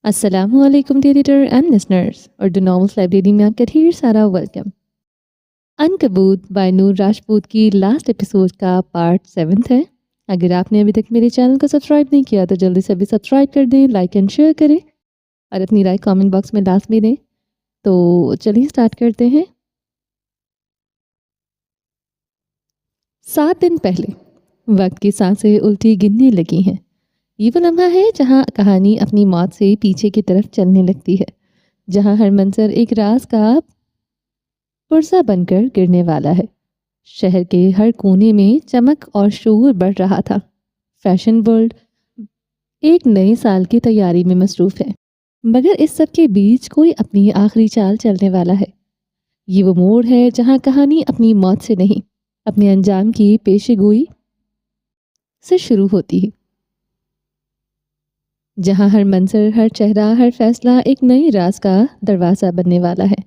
السلام علیکم dear editor and listeners, Urdu novels library میں آپ کا ڈھیر سارا ویلکم۔ عنکبوت بائی نور راجپوت کی لاسٹ ایپیسوڈ کا پارٹ 7 ہے۔ اگر آپ نے ابھی تک میرے چینل کو سبسکرائب نہیں کیا تو جلدی سے ابھی سبسکرائب کر دیں، لائک اینڈ شیئر کریں اور اپنی رائے کامنٹ باکس میں لازمی دیں۔ تو چلیے سٹارٹ کرتے ہیں۔ 7 دن پہلے وقت کی سانسیں الٹی گننے لگی ہیں۔ یہ وہ لمحہ ہے جہاں کہانی اپنی موت سے پیچھے کی طرف چلنے لگتی ہے، جہاں ہر منظر ایک راز کا پرزہ بن کر گرنے والا ہے۔ شہر کے ہر کونے میں چمک اور شور بڑھ رہا تھا۔ فیشن ورلڈ ایک نئے سال کی تیاری میں مصروف ہے، مگر اس سب کے بیچ کوئی اپنی آخری چال چلنے والا ہے۔ یہ وہ موڑ ہے جہاں کہانی اپنی موت سے نہیں، اپنے انجام کی پیشے گوئی سے شروع ہوتی ہے، جہاں ہر منظر، ہر چہرہ، ہر فیصلہ ایک نئی راز کا دروازہ بننے والا ہے۔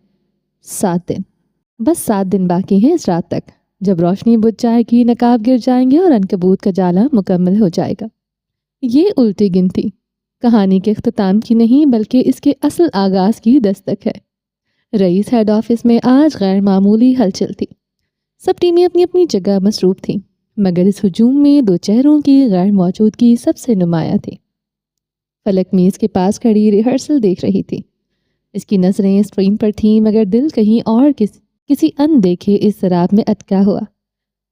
7 دن، بس 7 دن باقی ہیں اس رات تک، جب روشنی بجھ جائے گی، نقاب گر جائیں گے اور عنکبوت کا جالا مکمل ہو جائے گا۔ یہ الٹی گنتی کہانی کے اختتام کی نہیں بلکہ اس کے اصل آغاز کی دستک ہے۔ رئیس ہیڈ آفس میں آج غیر معمولی ہلچل تھی۔ سب ٹیمیں اپنی اپنی جگہ مصروف تھیں، مگر اس ہجوم میں 2 چہروں کی غیر موجودگی سب سے نمایاں تھی۔ فلک میز کے پاس کھڑی ریہرسل دیکھ رہی تھی۔ اس کی نظریں اسکرین پر تھیں، مگر دل کہیں اور کسی اندیکھے اضطراب میں اٹکا ہوا۔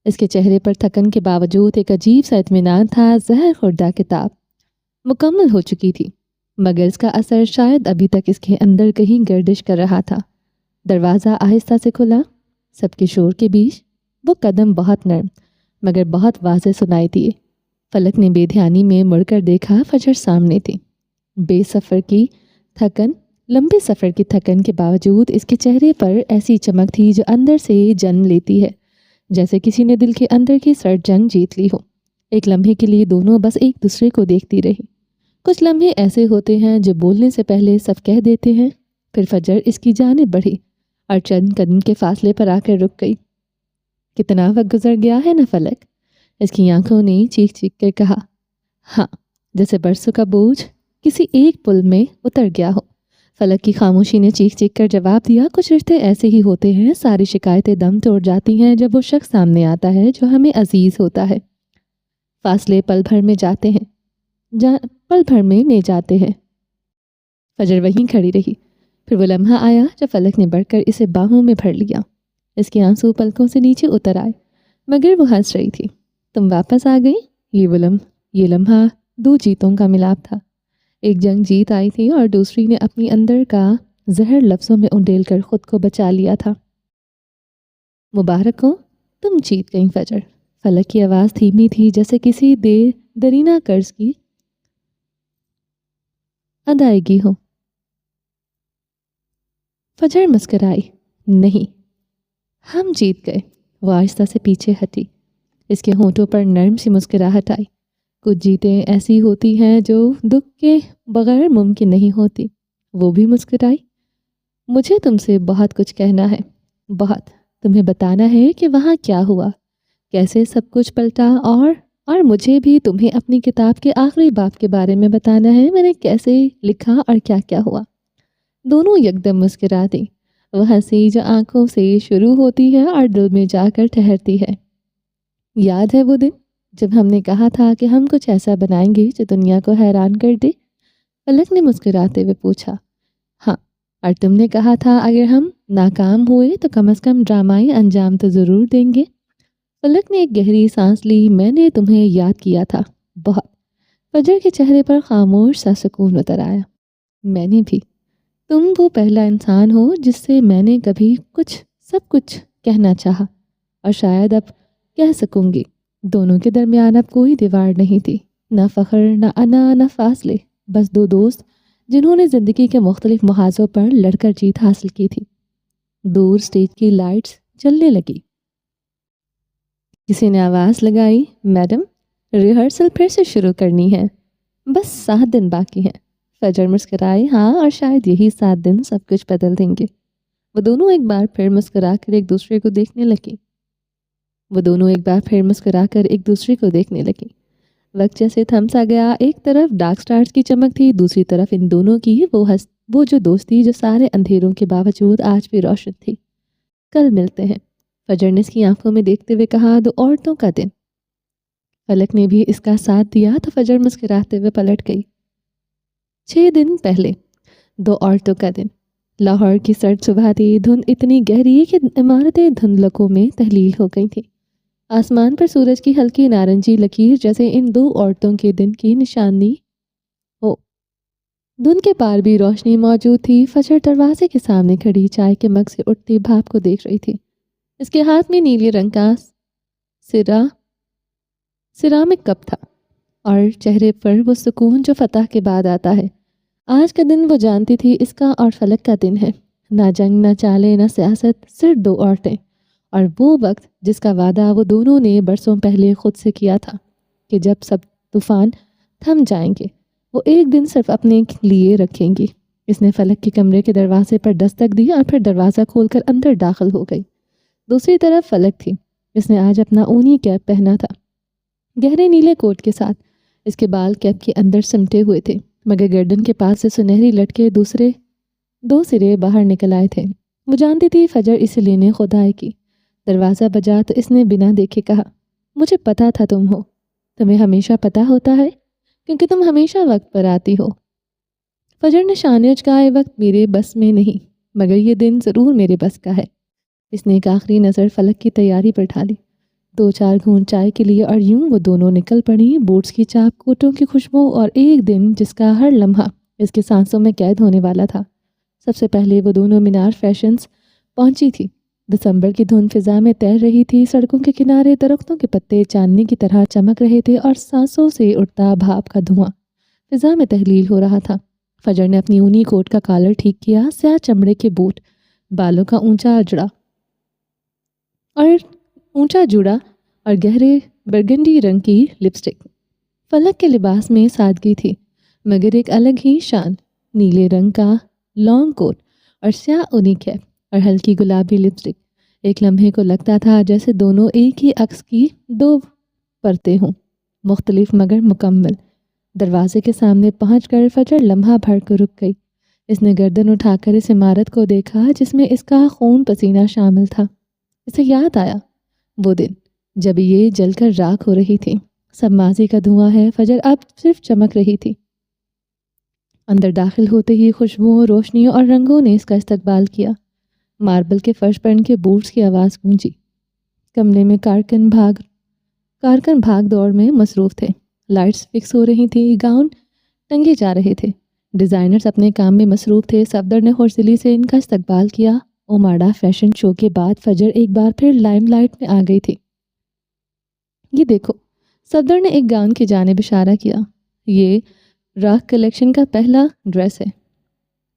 اس کے چہرے پر تھکن کے باوجود ایک عجیب سا اطمینان تھا۔ زہر خوردہ کتاب مکمل ہو چکی تھی، مگر اس کا اثر شاید ابھی تک اس کے اندر کہیں گردش کر رہا تھا۔ دروازہ آہستہ سے کھلا۔ سب کے شور کے بیچ وہ قدم بہت نرم مگر بہت واضح سنائی دیے۔ فلک نے بے دھیانی میں مڑ کر دیکھا، فجر سامنے تھی۔ لمبے سفر کی تھکن کے باوجود اس کے چہرے پر ایسی چمک تھی جو اندر سے جنم لیتی ہے، جیسے کسی نے دل کے اندر کی سرد جنگ جیت لی ہو۔ ایک لمحے کے لیے دونوں بس ایک دوسرے کو دیکھتی رہی۔ کچھ لمحے ایسے ہوتے ہیں جو بولنے سے پہلے سب کہہ دیتے ہیں۔ پھر فجر اس کی جانب بڑھی اور چند قدم کے فاصلے پر آ کر رک گئی۔ کتنا وقت گزر گیا ہے نا فلک، اس کی آنکھوں نے چیخ چیخ کر کہا۔ ہاں، جیسے برسوں کا بوجھ کسی ایک پل میں اتر گیا ہو۔ فلک کی خاموشی نے چیخ چیخ کر جواب دیا، کچھ رشتے ایسے ہی ہوتے ہیں، ساری شکایتیں دم توڑ جاتی ہیں جب وہ شخص سامنے آتا ہے جو ہمیں عزیز ہوتا ہے۔ فاصلے پل بھر میں لے جاتے ہیں۔ فجر وہیں کھڑی رہی۔ پھر وہ لمحہ آیا جب فلک نے بڑھ کر اسے باہوں میں بھر لیا۔ اس کے آنسو پلکوں سے نیچے اتر آئے، مگر وہ ہنس رہی تھی۔ تم واپس آ گئی؟ یہ لمحہ 2 جیتوں کا ملاپ تھا۔ ایک جنگ جیت آئی تھی اور دوسری نے اپنی اندر کا زہر لفظوں میں انڈیل کر خود کو بچا لیا تھا۔ مبارک ہو، تم جیت گئی فجر۔ فلک کی آواز دھیمی تھی، جیسے کسی دیرینہ قرض کی ادائیگی ہو۔ فجر مسکرائی، نہیں، ہم جیت گئے۔ وہ آہستہ سے پیچھے ہٹی۔ اس کے ہونٹوں پر نرم سی مسکراہٹ آئی۔ کچھ جیتیں ایسی ہوتی ہیں جو دکھ کے بغیر ممکن نہیں ہوتی۔ وہ بھی مسکرائی۔ مجھے تم سے بہت کچھ کہنا ہے، بہت۔ تمہیں بتانا ہے کہ وہاں کیا ہوا، کیسے سب کچھ پلٹا، اور مجھے بھی تمہیں اپنی کتاب کے آخری باب کے بارے میں بتانا ہے، میں نے کیسے لکھا اور کیا کیا ہوا۔ دونوں یکدم مسکرا دیں۔ وہ ہنسی جو آنکھوں سے شروع ہوتی ہے اور دل میں جا کر ٹھہرتی ہے۔ یاد ہے وہ دن جب ہم نے کہا تھا کہ ہم کچھ ایسا بنائیں گے جو دنیا کو حیران کر دے؟ فلک نے مسکراتے ہوئے پوچھا۔ ہاں، اور تم نے کہا تھا اگر ہم ناکام ہوئے تو کم از کم ڈرامائی انجام تو ضرور دیں گے۔ فلک نے ایک گہری سانس لی۔ میں نے تمہیں یاد کیا تھا، بہت۔ فجر کے چہرے پر خاموش سا سکون اتر آیا۔ میں نے بھی۔ تم وہ پہلا انسان ہو جس سے میں نے کبھی سب کچھ کہنا چاہا، اور شاید اب کہہ سکوں گی۔ دونوں کے درمیان اب کوئی دیوار نہیں تھی، نہ فخر، نہ انا، نہ فاصلے، بس 2 دوست جنہوں نے زندگی کے مختلف محاذوں پر لڑ کر جیت حاصل کی تھی۔ دور اسٹیج کی لائٹس جلنے لگی۔ کسی نے آواز لگائی، میڈم، ریہرسل پھر سے شروع کرنی ہے، بس 7 دن باقی ہیں۔ فجر مسکرائی، ہاں، اور شاید یہی 7 دن سب کچھ بدل دیں گے۔ وہ دونوں ایک بار پھر مسکرا کر ایک دوسرے کو دیکھنے لگی۔ وقت جیسے تھم سا گیا، ایک طرف ڈارک سٹارز کی چمک تھی، دوسری طرف ان دونوں کی وہ جو دوستی جو سارے اندھیروں کے باوجود آج بھی روشن تھی۔ کل ملتے ہیں، فجر نے اس کی آنکھوں میں دیکھتے ہوئے کہا، 2 عورتوں کا دن۔ فلک نے بھی اس کا ساتھ دیا تو فجر مسکراتے ہوئے پلٹ گئی۔ 6 دن پہلے 2 عورتوں کا دن۔ لاہور کی سرد صبح تھی، دھند اتنی گہری کہ عمارتیں دھندلکوں میں تحلیل ہو گئی تھیں۔ آسمان پر سورج کی ہلکی نارنجی لکیر جیسے ان 2 عورتوں کے دن کی نشانی ہو۔ دھند کے پار بھی روشنی موجود تھی۔ فجر دروازے کے سامنے کھڑی چائے کے مگ سے اٹھتی بھاپ کو دیکھ رہی تھی۔ اس کے ہاتھ میں نیلے رنگ کا سیرامک کپ تھا اور چہرے پر وہ سکون جو فتح کے بعد آتا ہے۔ آج کا دن وہ جانتی تھی اس کا اور فلک کا دن ہے۔ نہ جنگ، نہ چالے، نہ سیاست، صرف 2 عورتیں، اور وہ وقت جس کا وعدہ وہ دونوں نے برسوں پہلے خود سے کیا تھا کہ جب سب طوفان تھم جائیں گے وہ ایک دن صرف اپنے لیے رکھیں گی۔ اس نے فلک کے کمرے کے دروازے پر دستک دی اور پھر دروازہ کھول کر اندر داخل ہو گئی۔ دوسری طرف فلک تھی۔ اس نے آج اپنا اونی کیپ پہنا تھا، گہرے نیلے کوٹ کے ساتھ۔ اس کے بال کیپ کے اندر سمٹے ہوئے تھے، مگر گردن کے پاس سے سنہری لٹکے دوسرے 2 سرے باہر نکل آئے تھے۔ وہ جانتی تھی فجر اسے لینے خود آئے گی۔ دروازہ بجا تو اس نے بنا دیکھے کہا، مجھے پتا تھا تم ہو۔ تمہیں ہمیشہ پتا ہوتا ہے کیونکہ تم ہمیشہ وقت پر آتی ہو۔ فجر نے شانے اچکائے، وقت میرے بس میں نہیں، مگر یہ دن ضرور میرے بس کا ہے۔ اس نے ایک آخری نظر فلک کی تیاری پر ڈالی، 2-4 گھونٹ چائے کے لیے، اور یوں وہ دونوں نکل پڑی، بوٹس کی چاپ، کوٹوں کی خوشبو، اور ایک دن جس کا ہر لمحہ اس کے سانسوں میں قید ہونے والا تھا۔ سب سے پہلے وہ دونوں مینار فیشنز پہنچی تھی۔ دسمبر کی دھند فضا میں تیر رہی تھی، سڑکوں کے کنارے درختوں کے پتے چاندنی کی طرح چمک رہے تھے اور سانسوں سے اٹھتا بھاپ کا دھواں فضا میں تحلیل ہو رہا تھا۔ فجر نے اپنی اونی کوٹ کا کالر ٹھیک کیا، سیاہ چمڑے کے بوٹ، بالوں کا اونچا جوڑا اور گہرے برگنڈی رنگ کی لپسٹک۔ فلک کے لباس میں سادگی تھی مگر ایک الگ ہی شان، نیلے رنگ کا لانگ کوٹ اور سیاہ اونی کیپ اور ہلکی گلابی لپسٹک۔ ایک لمحے کو لگتا تھا جیسے دونوں ایک ہی عکس کی 2 پرتیں ہوں، مختلف مگر مکمل۔ دروازے کے سامنے پہنچ کر فجر لمحہ بھر کو رک گئی۔ اس نے گردن اٹھا کر اس عمارت کو دیکھا جس میں اس کا خون پسینہ شامل تھا۔ اسے یاد آیا وہ دن جب یہ جل کر راکھ ہو رہی تھی۔ سب ماضی کا دھواں ہے، فجر اب صرف چمک رہی تھی۔ اندر داخل ہوتے ہی خوشبوؤں، روشنیوں اور رنگوں نے اس کا استقبال کیا۔ ماربل کے فرش پر ان کے بوٹس کی آواز گونجی۔ کمرے میں کارکن بھاگ دوڑ میں مصروف تھے، لائٹس فکس ہو رہی تھی، گاؤن ٹنگے جا رہے تھے، ڈیزائنرز اپنے کام میں مصروف تھے۔ صفدر نے ہورسلی سے ان کا استقبال کیا۔ اوماڈا فیشن شو کے بعد فجر ایک بار پھر لائم لائٹ میں آ گئی تھی۔ یہ دیکھو، صفدر نے ایک گاؤن کی جانب اشارہ کیا، یہ راکھ کلیکشن کا پہلا ڈریس ہے۔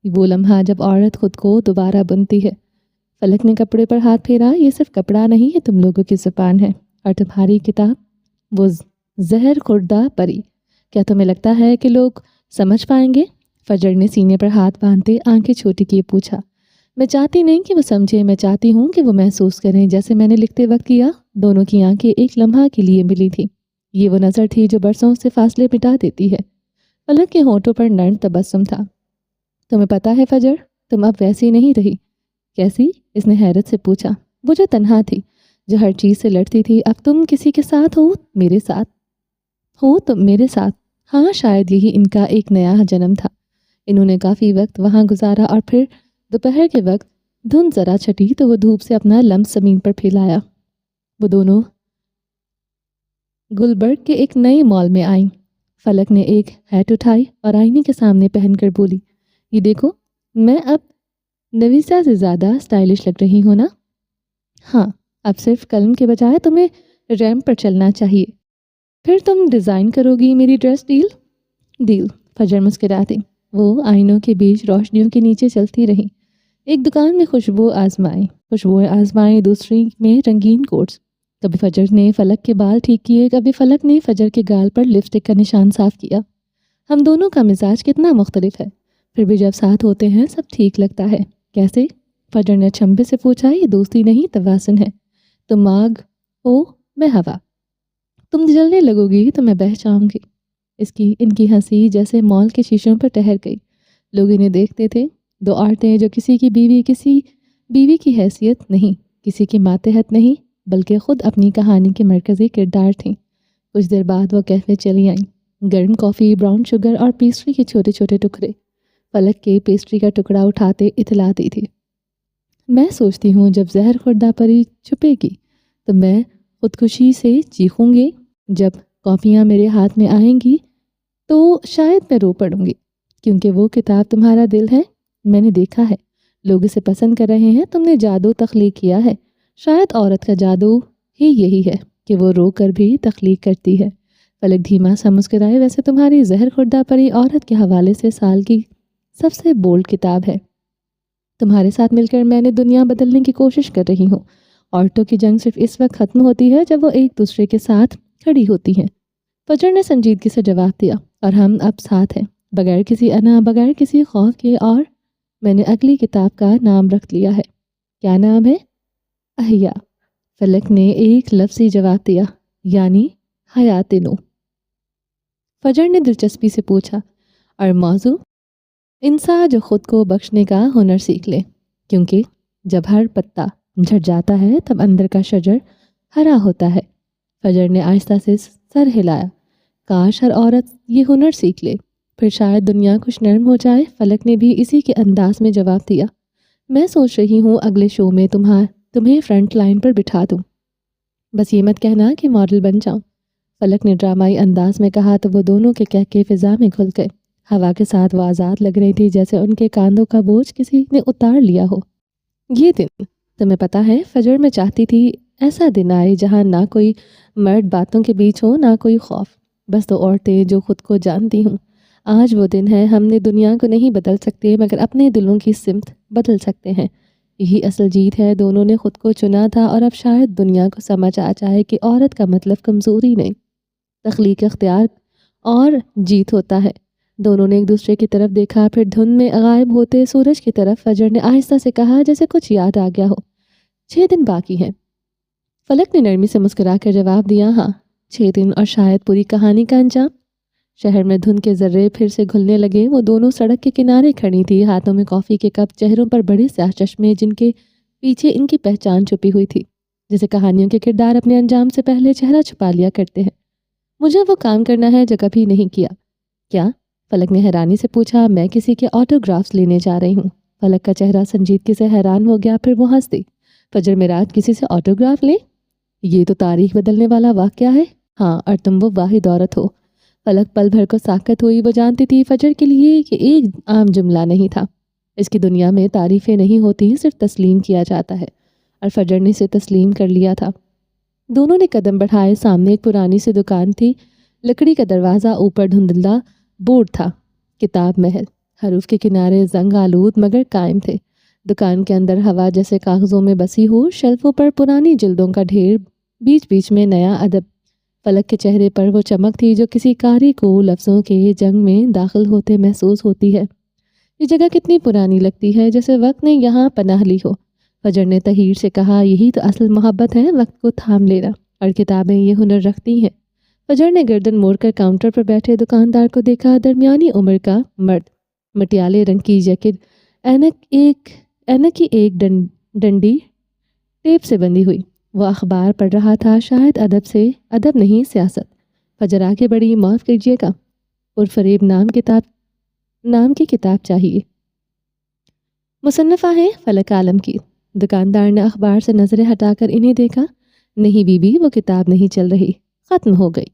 وہ لمحہ جب عورت خود کو دوبارہ بنتی ہے۔ فلک نے کپڑے پر ہاتھ پھیرا، یہ صرف کپڑا نہیں ہے، تم لوگوں کی زبان ہے اور تمہاری کتاب، وہ زہر خوردہ پری۔ کیا تمہیں لگتا ہے کہ لوگ سمجھ پائیں گے؟ فجر نے سینے پر ہاتھ باندھتے آنکھیں چھوٹی کیے پوچھا۔ میں چاہتی نہیں کہ وہ سمجھے، میں چاہتی ہوں کہ وہ محسوس کریں جیسے میں نے لکھتے وقت کیا۔ دونوں کی آنکھیں ایک لمحہ کے لیے ملی تھی۔ یہ وہ نظر تھی جو برسوں سے فاصلے مٹا دیتی ہے۔ فلک کے ہونٹوں پر نرم تبسم تھا۔ تمہیں پتا ہے فجر، تم اب ویسی نہیں رہی۔ کیسی؟ اس نے حیرت سے پوچھا۔ وہ جو تنہا تھی، جو ہر چیز سے لڑتی تھی، اب تم کسی کے ساتھ ہو، میرے ساتھ ہو، تم میرے ساتھ۔ ہاں، شاید یہی ان کا ایک نیا جنم تھا۔ انہوں نے کافی وقت وہاں گزارا اور پھر دوپہر کے وقت دھند ذرا چھٹی تو وہ دھوپ سے اپنا لمس زمین پر پھیلایا۔ وہ دونوں گلبرگ کے ایک نئے مال میں آئیں۔ فلک نے ایک ہیٹ اٹھائی اور آئینے کے سامنے پہن کر بولی، یہ دیکھو، میں اب نویسا سے زیادہ اسٹائلش لگ رہی ہوں نا؟ ہاں، اب صرف قلم کے بجائے تمہیں ریمپ پر چلنا چاہیے۔ پھر تم ڈیزائن کرو گی میری ڈریس؟ ڈیل۔ فجر مسکراتی وہ آئینوں کے بیچ روشنیوں کے نیچے چلتی رہی۔ ایک دکان میں خوشبوئیں آزمائیں، دوسری میں رنگین کوٹس۔ کبھی فجر نے فلک کے بال ٹھیک کیے، کبھی فلک نے فجر کے گال پر لپسٹک کا نشان صاف کیا۔ ہم دونوں کا مزاج کتنا مختلف ہے، پھر بھی جب ساتھ ہوتے ہیں سب ٹھیک لگتا ہے۔ کیسے؟ فجر نے چھمبے سے پوچھا۔ یہ دوستی نہیں، توازن ہے۔ تم آگ ہو، میں ہوا۔ تم جلنے لگو گی تو میں بہہ جاؤں گی۔ ان کی ہنسی جیسے مال کے شیشوں پر ٹہر گئی۔ لوگ انہیں دیکھتے تھے، دو عورتیں جو کسی کی بیوی کی حیثیت نہیں، کسی کی ماتحت نہیں، بلکہ خود اپنی کہانی کے مرکزی کردار تھیں۔ کچھ دیر بعد وہ کیفے چلی آئیں، گرم کافی، براؤن شوگر اور پیسٹری کے چھوٹے چھوٹے ٹکڑے۔ فلک کے پیسٹری کا ٹکڑا اٹھاتے اطلاعاتی تھی، میں سوچتی ہوں جب زہر خوردہ پری چھپے گی تو میں خودکشی سے چیخوں گی، جب کاپیاں میرے ہاتھ میں آئیں گی تو شاید میں رو پڑوں گی، کیونکہ وہ کتاب تمہارا دل ہے۔ میں نے دیکھا ہے لوگ اسے پسند کر رہے ہیں، تم نے جادو تخلیق کیا ہے۔ شاید عورت کا جادو ہی یہی ہے کہ وہ رو کر بھی تخلیق کرتی ہے۔ فلک دھیما سا مسکرائے، ویسے تمہاری زہر خوردہ پری عورت کے حوالے سے سال کی سب سے بولڈ کتاب ہے۔ تمہارے ساتھ مل کر میں نے دنیا بدلنے کی کوشش کر رہی ہوں۔ عورتوں کی جنگ صرف اس وقت ختم ہوتی ہے جب وہ ایک دوسرے کے ساتھ کھڑی ہوتی ہیں۔ فجر نے سنجیدگی سے جواب دیا، اور ہم اب ساتھ ہیں، بغیر کسی انا، بغیر کسی خوف کے۔ اور میں نے اگلی کتاب کا نام رکھ لیا ہے۔ کیا نام ہے؟ احیا۔ فلک نے ایک لفظی جواب دیا، یعنی حیات نو۔ فجر نے دلچسپی سے پوچھا، اور موضوع؟ انسان جو خود کو بخشنے کا ہنر سیکھ لے، کیونکہ جب ہر پتا جھڑ جاتا ہے تب اندر کا شجر ہرا ہوتا ہے۔ فجر نے آہستہ سے سر ہلایا، کاش ہر عورت یہ ہنر سیکھ لے، پھر شاید دنیا کچھ نرم ہو جائے۔ فلک نے بھی اسی کے انداز میں جواب دیا، میں سوچ رہی ہوں اگلے شو میں تمہیں فرنٹ لائن پر بٹھا دوں، بس یہ مت کہنا کہ ماڈل بن جاؤں۔ فلک نے ڈرامائی انداز میں کہا تو وہ دونوں کے کہکے فضا میں گھل گئے۔ ہوا کے ساتھ وہ آزاد لگ رہی تھی، جیسے ان کے کاندھوں کا بوجھ کسی نے اتار لیا ہو۔ یہ دن، تمہیں پتہ ہے فجر میں چاہتی تھی ایسا دن آئے جہاں نہ کوئی مرد باتوں کے بیچ ہو، نہ کوئی خوف، بس دو عورتیں جو خود کو جانتی ہوں۔ آج وہ دن ہے۔ ہم نے دنیا کو نہیں بدل سکتے، مگر اپنے دلوں کی سمت بدل سکتے ہیں۔ یہی اصل جیت ہے۔ دونوں نے خود کو چنا تھا، اور اب شاید دنیا کو سمجھ آ جائے کہ عورت کا مطلب کمزوری نہیں، تخلیق اختیار اور جیت ہوتا ہے۔ دونوں نے ایک دوسرے کی طرف دیکھا، پھر دھند میں غائب ہوتے سورج کی طرف فجر نے آہستہ سے کہا، جیسے کچھ یاد آ گیا ہو، 6 دن باقی ہیں۔ فلک نے نرمی سے مسکرا کر جواب دیا، ہاں 6 دن، اور شاید پوری کہانی کا انجام۔ شہر میں دھند کے ذرے پھر سے گھلنے لگے۔ وہ دونوں سڑک کے کنارے کھڑی تھی، ہاتھوں میں کافی کے کپ، چہروں پر بڑے سیاہ چشمے جن کے پیچھے ان کی پہچان چھپی ہوئی تھی، جیسے کہانیوں کے کردار اپنے انجام سے پہلے چہرہ چھپا لیا کرتے ہیں۔ مجھے وہ کام کرنا ہے جو کبھی نہیں کیا۔ کیا؟ فلک نے حیرانی سے پوچھا۔ میں کسی کے آٹوگرافس لینے جا رہی ہوں۔ فلک کا چہرہ سنجیدگی سے حیران ہو گیا، پھر وہ ہنس دی۔ فجر معراج کسی سے آٹوگراف لے؟ یہ تو تاریخ بدلنے والا واقعہ ہے۔ ہاں، اور تم وہ واحد عورت ہو۔ فلک پل بھر کو ساکت ہوئی۔ وہ جانتی تھی فجر کے لیے یہ ایک عام جملہ نہیں تھا۔ اس کی دنیا میں تعریفیں نہیں ہوتی، صرف تسلیم کیا جاتا ہے، اور فجر نے اسے تسلیم کر لیا تھا۔ دونوں نے قدم بڑھائے۔ سامنے ایک پرانی سی دکان تھی، لکڑی کا دروازہ، اوپر دھندلا بورڈ تھا، کتاب محل۔ حروف کے کنارے زنگ آلود مگر قائم تھے۔ دکان کے اندر ہوا جیسے کاغذوں میں بسی ہو، شیلفوں پر پرانی جلدوں کا ڈھیر، بیچ بیچ میں نیا ادب۔ فلک کے چہرے پر وہ چمک تھی جو کسی قاری کو لفظوں کے جنگ میں داخل ہوتے محسوس ہوتی ہے۔ یہ جگہ کتنی پرانی لگتی ہے، جیسے وقت نے یہاں پناہ لی ہو۔ فجر نے تحیر سے کہا، یہی تو اصل محبت ہے، وقت کو تھام لینا، اور کتابیں یہ ہنر رکھتی ہیں۔ فجر نے گردن موڑ کر کاؤنٹر پر بیٹھے دکاندار کو دیکھا، درمیانی عمر کا مرد، مٹیالے رنگ کی جیکٹ، اینک کی ایک ڈنڈی ٹیپ سے بندھی ہوئی۔ وہ اخبار پڑھ رہا تھا، شاید ادب نہیں سیاست۔ فجر آگے بڑھی، معاف کیجیے گا، پرفریب نام کی کتاب چاہیے۔ مصنفہ ہیں فلک عالم کی۔ دکاندار نے اخبار سے نظریں ہٹا کر انہیں دیکھا۔ نہیں بی بی، وہ کتاب نہیں چل رہی، ختم ہو گئی۔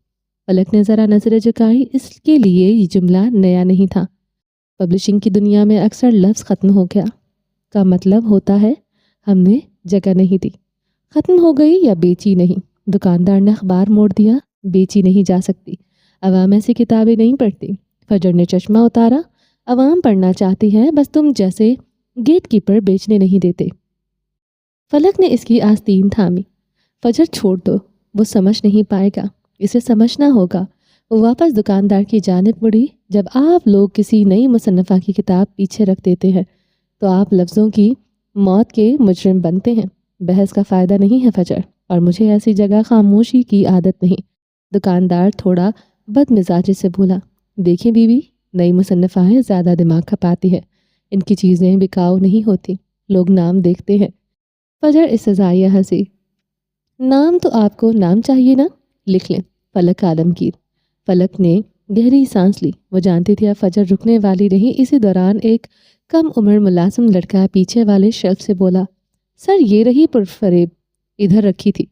فلک نے ذرا نظریں جھکائی، اس کے لیے یہ جملہ نیا نہیں تھا۔ پبلشنگ کی دنیا میں اکثر لفظ ختم ہو گیا کا مطلب ہوتا ہے ہم نے جگہ نہیں دی۔ ختم ہو گئی یا بیچی نہیں؟ دکاندار نے اخبار موڑ دیا، بیچی نہیں جا سکتی، عوام ایسی کتابیں نہیں پڑھتی۔ فجر نے چشمہ اتارا، عوام پڑھنا چاہتی ہے، بس تم جیسے گیٹ کیپر بیچنے نہیں دیتے۔ فلک نے اس کی آستین تھامی۔ فجر چھوڑ دو، وہ سمجھ نہیں پائے گا، اسے سمجھنا ہوگا۔ وہ واپس دکاندار کی جانب مڑی۔ جب آپ لوگ کسی نئی مصنفہ کی کتاب پیچھے رکھ دیتے ہیں تو آپ لفظوں کی موت کے مجرم بنتے ہیں۔ بحث کا فائدہ نہیں ہے فجر، اور مجھے ایسی جگہ خاموشی کی عادت نہیں۔ دکاندار تھوڑا بد مزاجی سے بولا، دیکھیں بیوی، نئی مصنفائیں زیادہ دماغ کھپاتی ہے، ان کی چیزیں بکاؤ نہیں ہوتی، لوگ نام دیکھتے ہیں۔ فجر استہزائیہ ہنسی، نام تو آپ کو نام چاہیے نا، لکھ لیں فلک عالمگیر۔ فلک نے گہری سانس لی، وہ جانتی تھی اب فجر رکنے والی نہیں۔ اسی دوران ایک کم عمر ملازم لڑکا پیچھے والے شیلف سے بولا، سر یہ رہی پرفریب، ادھر رکھی تھی۔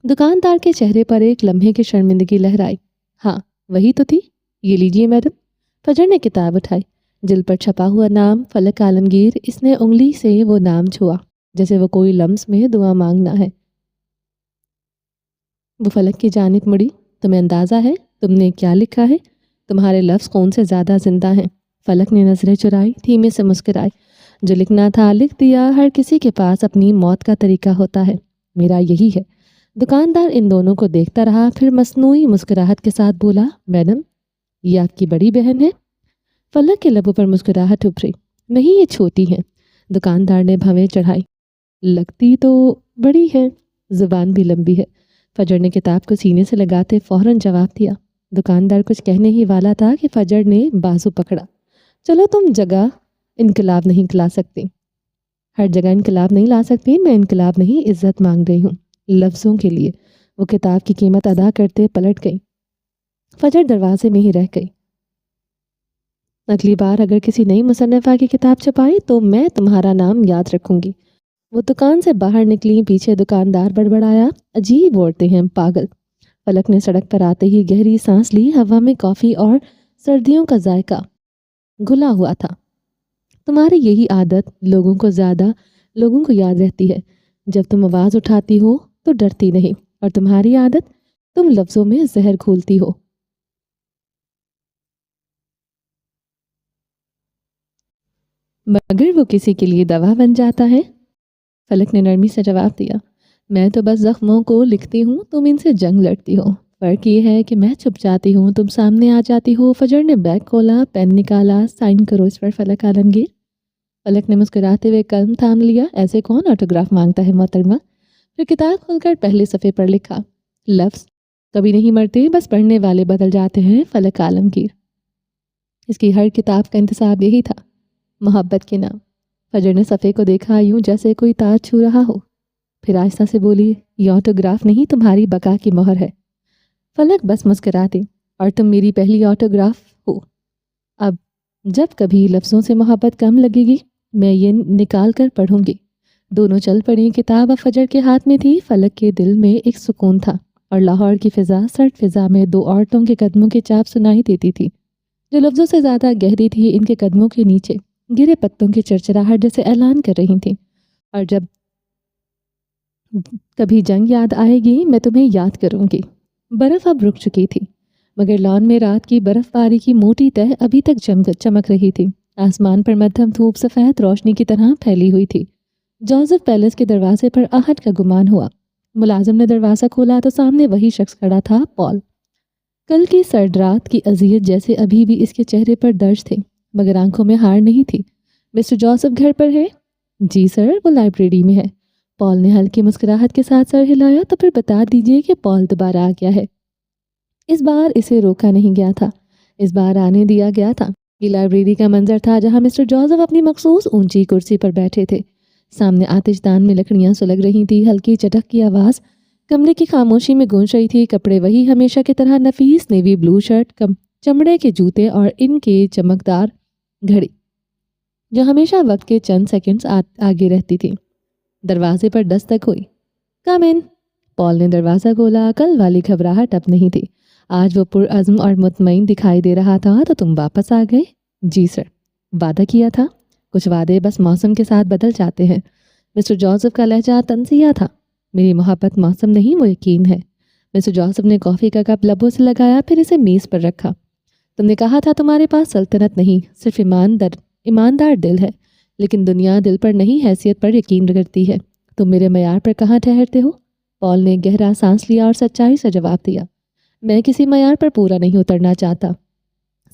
دکاندار کے چہرے پر ایک لمحے کی شرمندگی لہرائی، ہاں وہی تو تھی، یہ لیجیے میڈم۔ فجر نے کتاب اٹھائی، جلد پر چھپا ہوا نام فلک عالمگیر۔ اس نے انگلی سے وہ نام چھوا جیسے وہ کوئی لمس میں دعا مانگنا ہے۔ وہ فلک کی جانب مڑی، تمہیں اندازہ ہے تم نے کیا لکھا ہے؟ تمہارے لفظ خون سے زیادہ زندہ ہیں۔ فلک نے نظریں چرائی، دھیمے سے مسکرائی، جو لکھنا تھا لکھ دیا، ہر کسی کے پاس اپنی موت کا طریقہ ہوتا ہے، میرا یہی ہے۔ دکاندار ان دونوں کو دیکھتا رہا، پھر مصنوعی مسکراہٹ کے ساتھ بولا، میڈم یہ آپ کی بڑی بہن ہے؟ فلک کے لبوں پر مسکراہٹ ابھری، نہیں یہ چھوٹی ہے۔ دکاندار نے بھویں چڑھائی، لگتی تو بڑی ہے، زبان بھی لمبی ہے۔ فجر نے کتاب کو سینے سے لگاتے فوراً جواب دیا۔ دکاندار کچھ کہنے ہی والا تھا کہ فجر نے بازو پکڑا، چلو تم جگہ انقلاب نہیں لا سکتی، ہر جگہ انقلاب نہیں لا سکتی، میں انقلاب نہیں عزت مانگ رہی ہوں، لفظوں کے لیے۔ وہ کتاب کی قیمت ادا کرتے پلٹ گئی۔ فجر دروازے میں ہی رہ گئی۔ اگلی بار اگر کسی نئی مصنفہ کی کتاب چھپائی تو میں تمہارا نام یاد رکھوں گی۔ وہ دکان سے باہر نکلی، پیچھے دکاندار بڑبڑایا، عجیب عورتیں ہیں، پاگل۔ فلک نے سڑک پر آتے ہی گہری سانس لی، ہوا میں کافی اور سردیوں کا ذائقہ گھلا ہوا تھا۔ تمہاری یہی عادت لوگوں کو یاد رہتی ہے، جب تم آواز اٹھاتی ہو تو ڈرتی نہیں، اور تمہاری عادت تم لفظوں میں زہر گھولتی ہو۔ مگر وہ کسی کے لیے دوا بن جاتا ہے۔ فلک نے نرمی سے جواب دیا، میں تو بس زخموں کو لکھتی ہوں، تم ان سے جنگ لڑتی ہو، فرق یہ ہے کہ میں چھپ جاتی ہوں، تم سامنے آ جاتی ہو۔ فجر نے بیگ کھولا، پین نکالا، سائن کرو اس پر فلک عالمگیر۔ فلک نے مسکراتے ہوئے قلم تھام لیا، ایسے کون آٹوگراف مانگتا ہے محترمہ؟ پھر کتاب کھول کر پہلے صفحے پر لکھا، لفظ کبھی نہیں مرتے، بس پڑھنے والے بدل جاتے ہیں، فلک عالمگیر۔ اس کی ہر کتاب کا انتصاب یہی تھا، محبت کے نام۔ فجر نے صفحے کو دیکھا یوں جیسے کوئی تاج چھو رہا ہو، پھر آہستہ سے بولی، یہ آٹوگراف نہیں، تمہاری بقا کی مہر ہے۔ فلک بس مسکرا دی، اور تم میری پہلی آٹوگراف ہو۔ اب جب کبھی لفظوں سے محبت کم لگے گی میں یہ نکال کر پڑھوں گی۔ دونوں چل پڑیں، کتاب اب فجر کے ہاتھ میں تھی۔ فلک کے دل میں ایک سکون تھا، اور لاہور کی فضا، سرد فضا میں دو عورتوں کے قدموں کی چاپ سنائی دیتی تھی، جو لفظوں سے زیادہ گہری تھی۔ ان کے قدموں کے نیچے گرے پتوں کی چرچراہٹ جیسے اعلان کر رہی تھی، اور جب کبھی جنگ یاد آئے گی میں تمہیں یاد کروں گی۔ برف اب رک چکی تھی، مگر لان میں رات کی برف باری کی موٹی تہ ابھی تک چمک رہی تھی۔ آسمان پر مدھم دھوپ سفید روشنی کی طرح پھیلی ہوئی تھی۔ جوزف پیلس کے دروازے پر آہٹ کا گمان ہوا۔ ملازم نے دروازہ کھولا تو سامنے وہی شخص کھڑا تھا، پال۔ کل کی سرد رات کی اذیت جیسے ابھی بھی اس کے چہرے پر درج تھے، مگر آنکھوں میں ہار نہیں تھی۔ مسٹر جوزف گھر پر ہے؟ جی سر، وہ لائبریری میں ہے۔ پال نے ہلکی مسکراہٹ کے ساتھ سر ہلایا، تو پھر بتا دیجئے کہ پال دوبارہ آ گیا ہے۔ اس بار اسے روکا نہیں گیا تھا، اس بار آنے دیا گیا تھا۔ یہ لائبریری کا منظر تھا جہاں مسٹر جوزف اپنی مخصوص اونچی کرسی پر بیٹھے تھے۔ سامنے آتش دان میں لکڑیاں سلگ رہی تھی، ہلکی چٹک کی آواز کمرے کی خاموشی میں گونج رہی تھی۔ کپڑے وہی ہمیشہ کی طرح، نفیس نیوی بلو شرٹ، چمڑے کے جوتے اور ان کے چمکدار گھڑی جو ہمیشہ وقت کے چند سیکنڈز آگے رہتی تھی۔ دروازے پر دستک ہوئی، کم ان۔ پال نے دروازہ کھولا، کل والی گھبراہٹ اب نہیں تھی، آج وہ پرعزم اور مطمئن دکھائی دے رہا تھا۔ تو تم واپس آ گئے؟ جی سر، وعدہ کیا تھا۔ کچھ وعدے بس موسم کے ساتھ بدل جاتے ہیں۔ مسٹر جوزف کا لہجہ طنزیہ تھا۔ میری محبت موسم نہیں، وہ یقین ہے۔ مسٹر جوزف نے کافی کا کپ لبوں سے لگایا، پھر اسے میز پر رکھا۔ تم نے کہا تھا تمہارے پاس سلطنت نہیں، صرف ایماندار دل ہے، لیکن دنیا دل پر نہیں، حیثیت پر یقین کرتی ہے۔ تم میرے معیار پر کہاں ٹھہرتے ہو؟ پال نے گہرا سانس لیا اور سچائی سے جواب دیا، میں کسی معیار پر پورا نہیں اترنا چاہتا،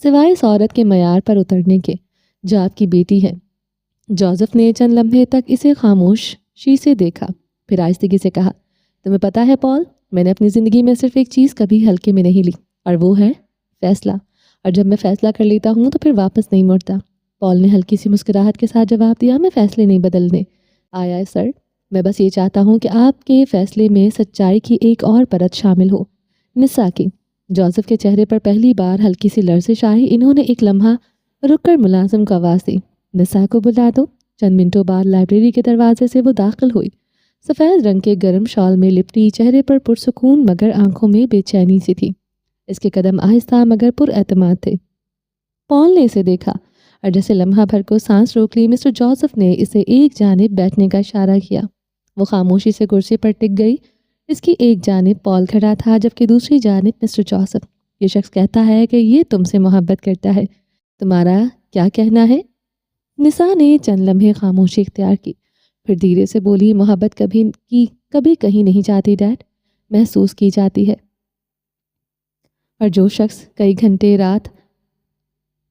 سوائے اس عورت کے معیار پر اترنے کے جو آپ کی بیٹی ہے۔ جوزف نے چند لمحے تک اسے خاموشی سے دیکھا، پھر آہستگی سے کہا، تمہیں پتہ ہے پال، میں نے اپنی زندگی میں صرف ایک چیز کبھی ہلکے میں نہیں لی، اور وہ ہے فیصلہ، اور جب میں فیصلہ کر لیتا ہوں تو پھر واپس نہیں مڑتا۔ پال نے ہلکی سی مسکراہٹ کے ساتھ جواب دیا، میں فیصلے نہیں بدلنے آیا ہے سر، میں بس یہ چاہتا ہوں کہ آپ کے فیصلے میں سچائی کی ایک اور پرت شامل ہو۔ نسا کی جوزف کے چہرے پر پہلی بار ہلکی سی لرزش آئی۔ انہوں نے ایک لمحہ رک کر ملازم کو آواز دی، نسا کو بلا دو۔ چند منٹوں بعد لائبریری کے دروازے سے وہ داخل ہوئی، سفید رنگ کے گرم شال میں لپٹی، چہرے پر پرسکون مگر آنکھوں میں بے چینی سی تھی۔ اس کے قدم آہستہ مگر پر اعتماد تھے۔ پال نے اسے دیکھا اور جیسے لمحہ بھر کو سانس روک لی، مسٹر جوزف نے اسے ایک جانب بیٹھنے کا اشارہ کیا۔ وہ خاموشی سے کرسی پر ٹک گئی۔ اس کی ایک جانب پال کھڑا تھا، جبکہ دوسری جانب مسٹر جوزف۔ یہ شخص کہتا ہے کہ یہ تم سے محبت کرتا ہے، تمہارا کیا کہنا ہے؟ نسا نے چند لمحے خاموشی اختیار کی، پھر دھیرے سے بولی، محبت کبھی کہیں نہیں جاتی ڈیڈ، محسوس کی جاتی ہے۔ اور جو شخص کئی گھنٹے رات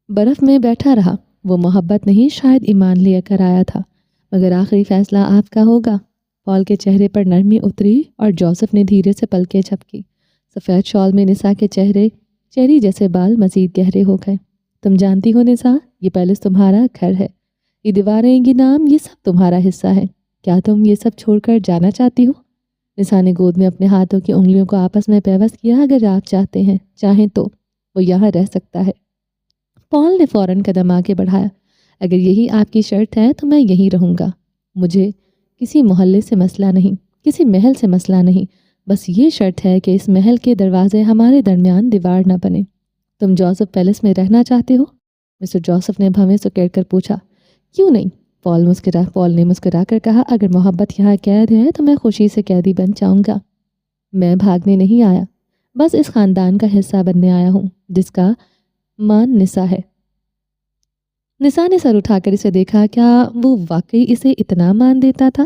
برف میں بیٹھا رہا، وہ محبت نہیں شاید ایمان لے کر آیا تھا، مگر آخری فیصلہ آپ کا ہوگا۔ پال کے چہرے پر نرمی اتری اور جوزف نے دھیرے سے پلکیں جھپکی۔ سفید شال میں نسا کے چہری جیسے بال مزید گہرے ہو گئے۔ تم جانتی ہو نسا، یہ پیلس تمہارا گھر ہے، یہ دیواریں، یہ نام، یہ سب تمہارا حصہ ہے۔ کیا تم یہ سب چھوڑ کر جانا چاہتی ہو؟ نسا نے گود میں اپنے ہاتھوں کی انگلیوں کو آپس میں پیوست کیا۔ اگر آپ چاہیں تو وہ یہاں رہ سکتا ہے۔ پال نے فوراً قدم آگے بڑھایا، اگر یہی آپ کی شرط ہے تو میں یہیں رہوں گا۔ مجھے کسی محلے سے مسئلہ نہیں، کسی محل سے مسئلہ نہیں، بس یہ شرط ہے کہ اس محل کے دروازے ہمارے درمیان دیوار نہ بنے۔ تم جوزف پیلس میں رہنا چاہتے ہو؟ مسٹر جوزف نے بھویں سے کہہ کر پوچھا۔ کیوں نہیں؟ پال نے مسکرا کر کہا، اگر محبت یہاں قید ہے تو میں خوشی سے قیدی بن جاؤں گا۔ میں بھاگنے نہیں آیا، بس اس خاندان کا حصہ بننے آیا ہوں جس کا مان نسا ہے۔ نسا نے سر اٹھا کر اسے دیکھا، کیا وہ واقعی اسے اتنا مان دیتا تھا؟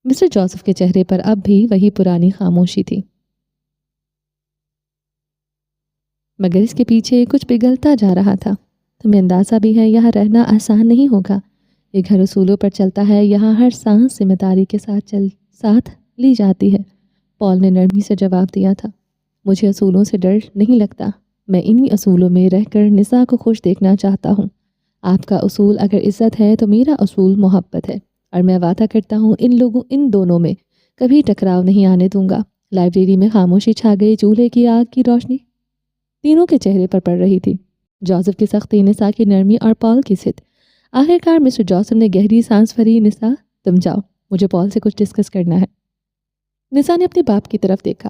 مسٹر جوزف کے چہرے پر اب بھی وہی پرانی خاموشی تھی، مگر اس کے پیچھے کچھ پگھلتا جا رہا تھا۔ تمہیں اندازہ بھی ہے یہاں رہنا آسان نہیں ہوگا، یہ گھر اصولوں پر چلتا ہے، یہاں ہر سانس ذمہ داری کے ساتھ لی جاتی ہے۔ پال نے نرمی سے جواب دیا تھا، مجھے اصولوں سے ڈر نہیں لگتا، میں انہی اصولوں میں رہ کر نسا کو خوش دیکھنا چاہتا ہوں۔ آپ کا اصول اگر عزت ہے تو میرا اصول محبت ہے، اور میں وعدہ کرتا ہوں ان دونوں میں کبھی ٹکراؤ نہیں آنے دوں گا۔ لائبریری میں خاموشی چھا گئی، چولہے کی آگ کی روشنی تینوں کے چہرے پر پڑ رہی تھی، جوزف کی سختی، نسا کی نرمی اور پال کی ضد۔ آخرکار مسٹر جوزف نے گہری سانس بھری، نسا تم جاؤ، مجھے پال سے کچھ ڈسکس کرنا ہے۔ نسا نے اپنے باپ کی طرف دیکھا،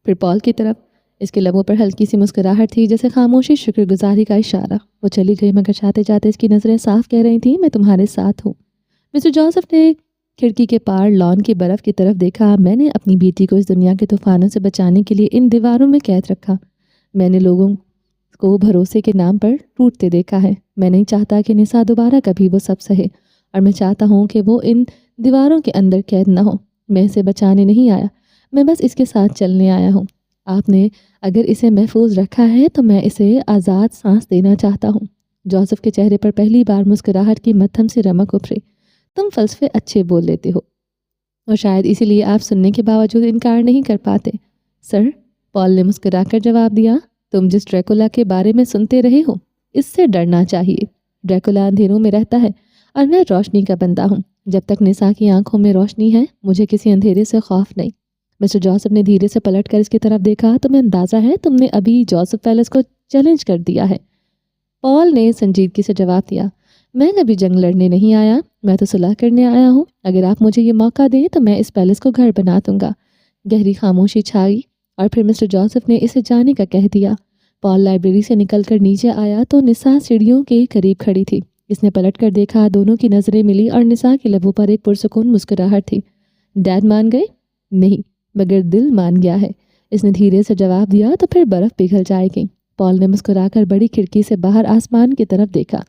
پھر پال کی طرف۔ اس کے لبوں پر ہلکی سی مسکراہٹ تھی، جیسے خاموشی شکر گزاری کا اشارہ۔ وہ چلی گئی، مگر جاتے جاتے اس کی نظریں صاف کہہ رہی تھیں، میں تمہارے ساتھ ہوں۔ مسٹر جوزف نے کھڑکی کے پار لان کی برف کی طرف دیکھا۔ میں نے اپنی بیٹی کو اس دنیا کے طوفانوں سے بچانے کے لیے ان دیواروں میں قید رکھا۔ میں نے لوگوں کو بھروسے کے نام پر ٹوٹتے دیکھا ہے۔ میں نہیں چاہتا کہ نسا دوبارہ کبھی وہ سب سہے، اور میں چاہتا ہوں کہ وہ ان دیواروں کے اندر قید نہ ہو۔ میں اسے بچانے نہیں آیا، میں بس اس کے ساتھ چلنے آیا ہوں۔ آپ نے اگر اسے محفوظ رکھا ہے تو میں اسے آزاد سانس دینا چاہتا ہوں۔ جوزف کے چہرے پر پہلی بار مسکراہٹ کی مدھم سی رمق ابھری۔ تم فلسفے اچھے بول لیتے ہو، اور شاید اسی لیے آپ سننے کے باوجود انکار نہیں کر پاتے۔ سر، پال نے مسکرا کر جواب دیا، تم جس ڈریکولا کے بارے میں سنتے رہے ہو، اس سے ڈرنا چاہیے۔ ڈریکولا اندھیروں میں رہتا ہے اور میں روشنی کا بندہ ہوں۔ جب تک نسا کی آنکھوں میں روشنی ہے، مجھے کسی اندھیرے سے خوف نہیں۔ مسٹر جوزف نے دھیرے سے پلٹ کر اس کی طرف دیکھا، تمہیں اندازہ ہے تم نے ابھی جوزف پیلس کو چیلنج کر دیا ہے۔ پال نے سنجیدگی سے جواب دیا، میں کبھی جنگ لڑنے نہیں آیا، میں تو صلح کرنے آیا ہوں۔ اگر آپ مجھے یہ موقع دیں تو میں اس پیلس کو گھر بنا دوں گا۔ گہری خاموشی چھائی اور پھر مسٹر جوزف نے اسے جانے کا کہہ دیا۔ پال لائبریری سے نکل کر نیچے آیا تو نسا سیڑھیوں کے قریب کھڑی تھی۔ اس نے پلٹ کر دیکھا، دونوں کی نظریں ملی اور نسا کے لبوں پر ایک پرسکون مسکراہٹ تھی۔ ڈیڈ مان گئے؟ نہیں، مگر دل مان گیا ہے، اس نے دھیرے سے جواب دیا، تو پھر برف پگھل جائے گی۔ پال نے مسکرا کر بڑی کھڑکی سے باہر آسمان کی طرف دیکھا،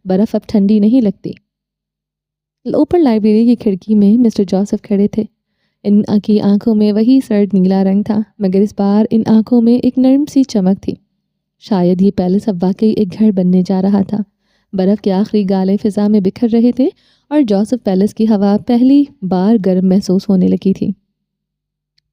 برف اب ٹھنڈی نہیں لگتی۔ اوپر لائبریری کی کھڑکی میں مسٹر جوزف کھڑے تھے، ان کی آنکھوں میں وہی سرد نیلا رنگ تھا، مگر اس بار ان آنکھوں میں ایک نرم سی چمک تھی۔ شاید یہ پیلس اب واقعی ایک گھر بننے جا رہا تھا۔ برف کے آخری گالے فضا میں بکھر رہے تھے اور جوزف پیلس کی ہوا پہلی بار گرم محسوس ہونے لگی تھی۔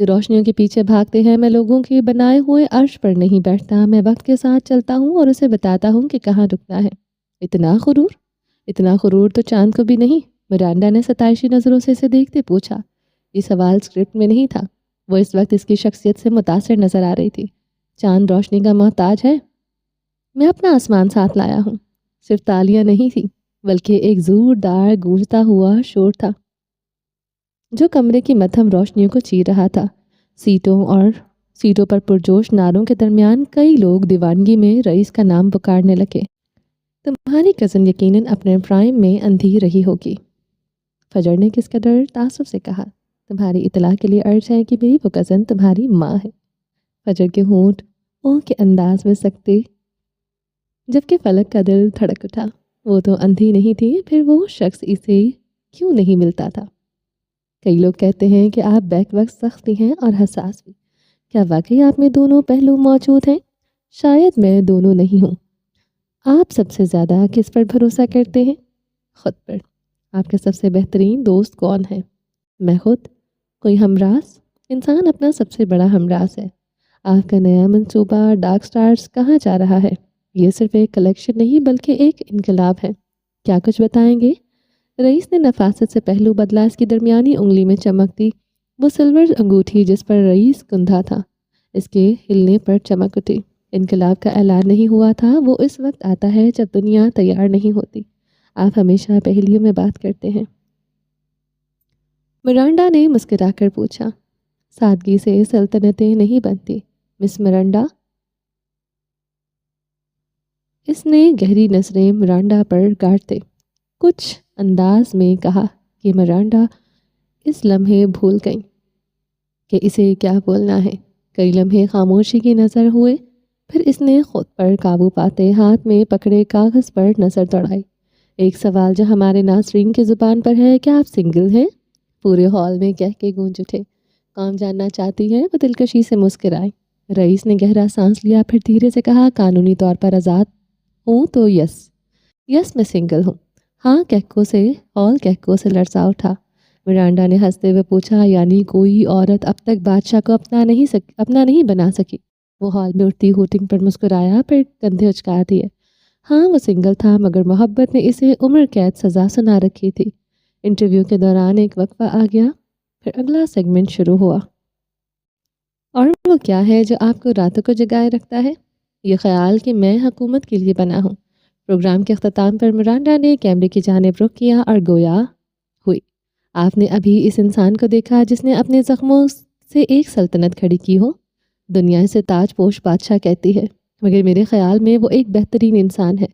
جو روشنیوں کے پیچھے بھاگتے ہیں، میں لوگوں کے بنائے ہوئے عرش پر نہیں بیٹھتا، میں وقت کے ساتھ چلتا ہوں اور اسے بتاتا ہوں کہ کہاں رکنا ہے۔ اتنا غرور تو چاند کو بھی نہیں۔ مرانڈا نے ستائشی نظروں سے اسے دیکھتے پوچھا۔ یہ سوال اسکرپٹ میں نہیں تھا، وہ اس وقت اس کی شخصیت سے متاثر نظر آ رہی تھی۔ چاند روشنی کا محتاج ہے؟ میں اپنا آسمان ساتھ لایا ہوں۔ صرف تالیاں نہیں تھی، بلکہ ایک زوردار گونجتا ہوا شور تھا جو کمرے کی مدھم روشنیوں کو چیر رہا تھا۔ سیٹوں پر پرجوش نعروں کے درمیان کئی لوگ دیوانگی میں رئیس کا نام پکارنے لگے۔ تمہاری کزن یقیناً اپنے پرائم میں اندھی رہی ہوگی، فجر نے کس قدر تعصب سے کہا۔ تمہاری اطلاع کے لیے عرض ہے کہ میری وہ کزن تمہاری ماں ہے۔ فجر کے ہونٹ اونھ کے انداز میں سکتے، جبکہ فلک کا دل دھڑک اٹھا۔ وہ تو اندھی نہیں تھی، پھر وہ شخص اسے کیوں نہیں ملتا تھا؟ کئی لوگ کہتے ہیں کہ آپ بیک وقت سخت بھی ہیں اور حساس بھی۔ کیا واقعی آپ میں دونوں پہلو موجود ہیں؟ شاید میں دونوں نہیں ہوں۔ آپ سب سے زیادہ کس پر بھروسہ کرتے ہیں؟ خود پر۔ آپ کا سب سے بہترین دوست کون ہے؟ میں خود۔ کوئی ہمراز؟ انسان اپنا سب سے بڑا ہمراز ہے۔ آپ کا نیا منصوبہ ڈارک سٹارز کہاں جا رہا ہے؟ یہ صرف ایک کلیکشن نہیں بلکہ ایک انقلاب ہے۔ کیا کچھ بتائیں گے؟ رئیس نے نفاست سے پہلو بدلا۔ اس کی درمیانی انگلی میں چمکتی وہ سلور انگوٹھی جس پر رئیس کندھا تھا، اس کے ہلنے پر چمک اٹھی۔ انقلاب کا اعلان نہیں ہوا تھا، وہ اس وقت آتا ہے جب دنیا تیار نہیں ہوتی۔ آپ ہمیشہ پہلیوں میں بات کرتے ہیں۔ مرانڈا نے مسکرا کر پوچھا۔ سادگی سے سلطنتیں نہیں بنتی، مس مرانڈا۔ اس نے گہری نظریں مرانڈا پر گاڑتے کچھ انداز میں کہا کہ مرانڈا اس لمحے بھول گئیں کہ اسے کیا بولنا ہے۔ کئی لمحے خاموشی کی نظر ہوئے، پھر اس نے خود پر قابو پاتے ہاتھ میں پکڑے کاغذ پر نظر دوڑائی۔ ایک سوال جو ہمارے ناظرین کی زبان پر ہے، کیا آپ سنگل ہیں؟ پورے ہال میں کہہ کے گونج اٹھے۔ کام جاننا چاہتی ہے؟ وہ دلکشی سے مسکرائے۔ رئیس نے گہرا سانس لیا، پھر دھیرے سے کہا، قانونی طور پر آزاد ہوں تو یس میں سنگل ہوں۔ ہاں کہکو سے لرزا اٹھا۔ مرانڈا نے ہنستے ہوئے پوچھا، یعنی کوئی عورت اب تک بادشاہ کو اپنا نہیں بنا سکی؟ وہ ہال میں اٹھتی ہوٹنگ پر مسکرایا، پھر کندھے اچکا دیے۔ ہاں وہ سنگل تھا، مگر محبت نے اسے عمر قید سزا سنا رکھی تھی۔ انٹرویو کے دوران ایک وقفہ آ گیا، پھر اگلا سیگمنٹ شروع ہوا۔ اور وہ کیا ہے جو آپ کو راتوں کو جگائے رکھتا ہے؟ یہ خیال کہ میں حکومت کے لیے بنا ہوں۔ پروگرام کے اختتام پر مرانڈا نے کیمرے کی جانب رخ کیا اور گویا ہوئی، آپ نے ابھی اس انسان کو دیکھا جس نے اپنے زخموں سے ایک سلطنت کھڑی کی ہو۔ دنیا اسے تاج پوش بادشاہ کہتی ہے، مگر میرے خیال میں وہ ایک بہترین انسان ہے۔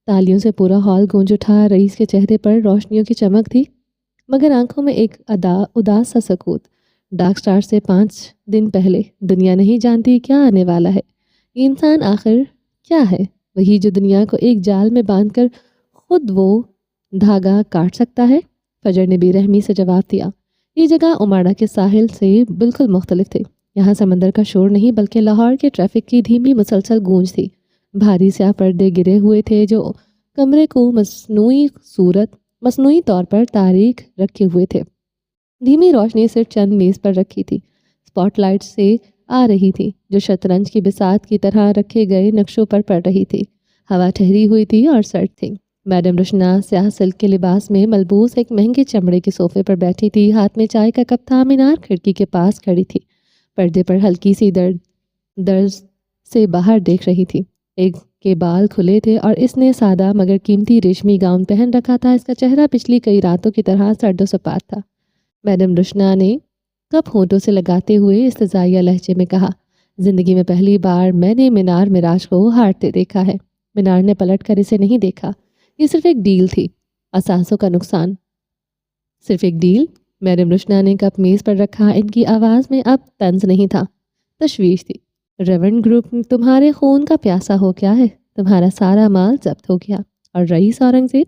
تالیوں سے پورا ہال گونج اٹھا۔ رئیس کے چہرے پر روشنیوں کی چمک تھی، مگر آنکھوں میں ایک اداس سا سکوت۔ ڈارک سٹار سے 5 دن پہلے دنیا نہیں جانتی کیا آنے والا ہے۔ یہ انسان آخر کیا ہے؟ وہی جو دنیا کو ایک جال میں باندھ کر خود وہ دھاگا کاٹ سکتا ہے؟ فجر نے بے رحمی سے جواب دیا۔ یہ جگہ اماڑا کے ساحل سے بالکل مختلف تھی۔ یہاں سمندر کا شور نہیں بلکہ لاہور کے ٹریفک کی دھیمی مسلسل گونج تھی۔ بھاری سیاہ پردے گرے ہوئے تھے جو کمرے کو مصنوعی طور پر تاریک رکھے ہوئے تھے۔ دھیمی روشنی صرف چند میز پر رکھی تھی، سپاٹ لائٹ سے آ رہی تھی جو شطرنج کی بساط کی طرح رکھے گئے نقشوں پر پڑ رہی تھی۔ ہوا ٹھہری ہوئی تھی اور سرد تھی۔ میڈم رشنا سیاہ سلک کے لباس میں ملبوس ایک مہنگے چمڑے کے صوفے پر بیٹھی تھی، ہاتھ میں چائے کا کپ تھا۔ مینار کھڑکی کے پاس کھڑی تھی، پردے پر ہلکی سی درز سے باہر دیکھ رہی تھی۔ ایک کے بال کھلے تھے اور اس نے سادہ مگر قیمتی ریشمی گاؤن پہن رکھا تھا۔ اس کا چہرہ پچھلی کئی راتوں کی طرح سرد و سپاٹ تھا۔ میڈم رشنا نے کپ ہونٹوں سے لگاتے ہوئے استزائیہ لہجے میں کہا، زندگی میں پہلی بار میں نے مینار مراج کو ہارتے دیکھا ہے۔ مینار نے پلٹ کر اسے نہیں دیکھا۔ یہ صرف ایک ڈیل تھی، اثاثوں کا نقصان۔ صرف ایک ڈیل؟ میڈم رشنا نے کپ میز پر رکھا۔ ان کی آواز میں اب طنز نہیں تھا، تشویش تھی۔ ریونڈ گروپ تمہارے خون کا پیاسا ہو گیا ہے، تمہارا سارا مال ضبط ہو گیا، اور رئیس اورنگزیب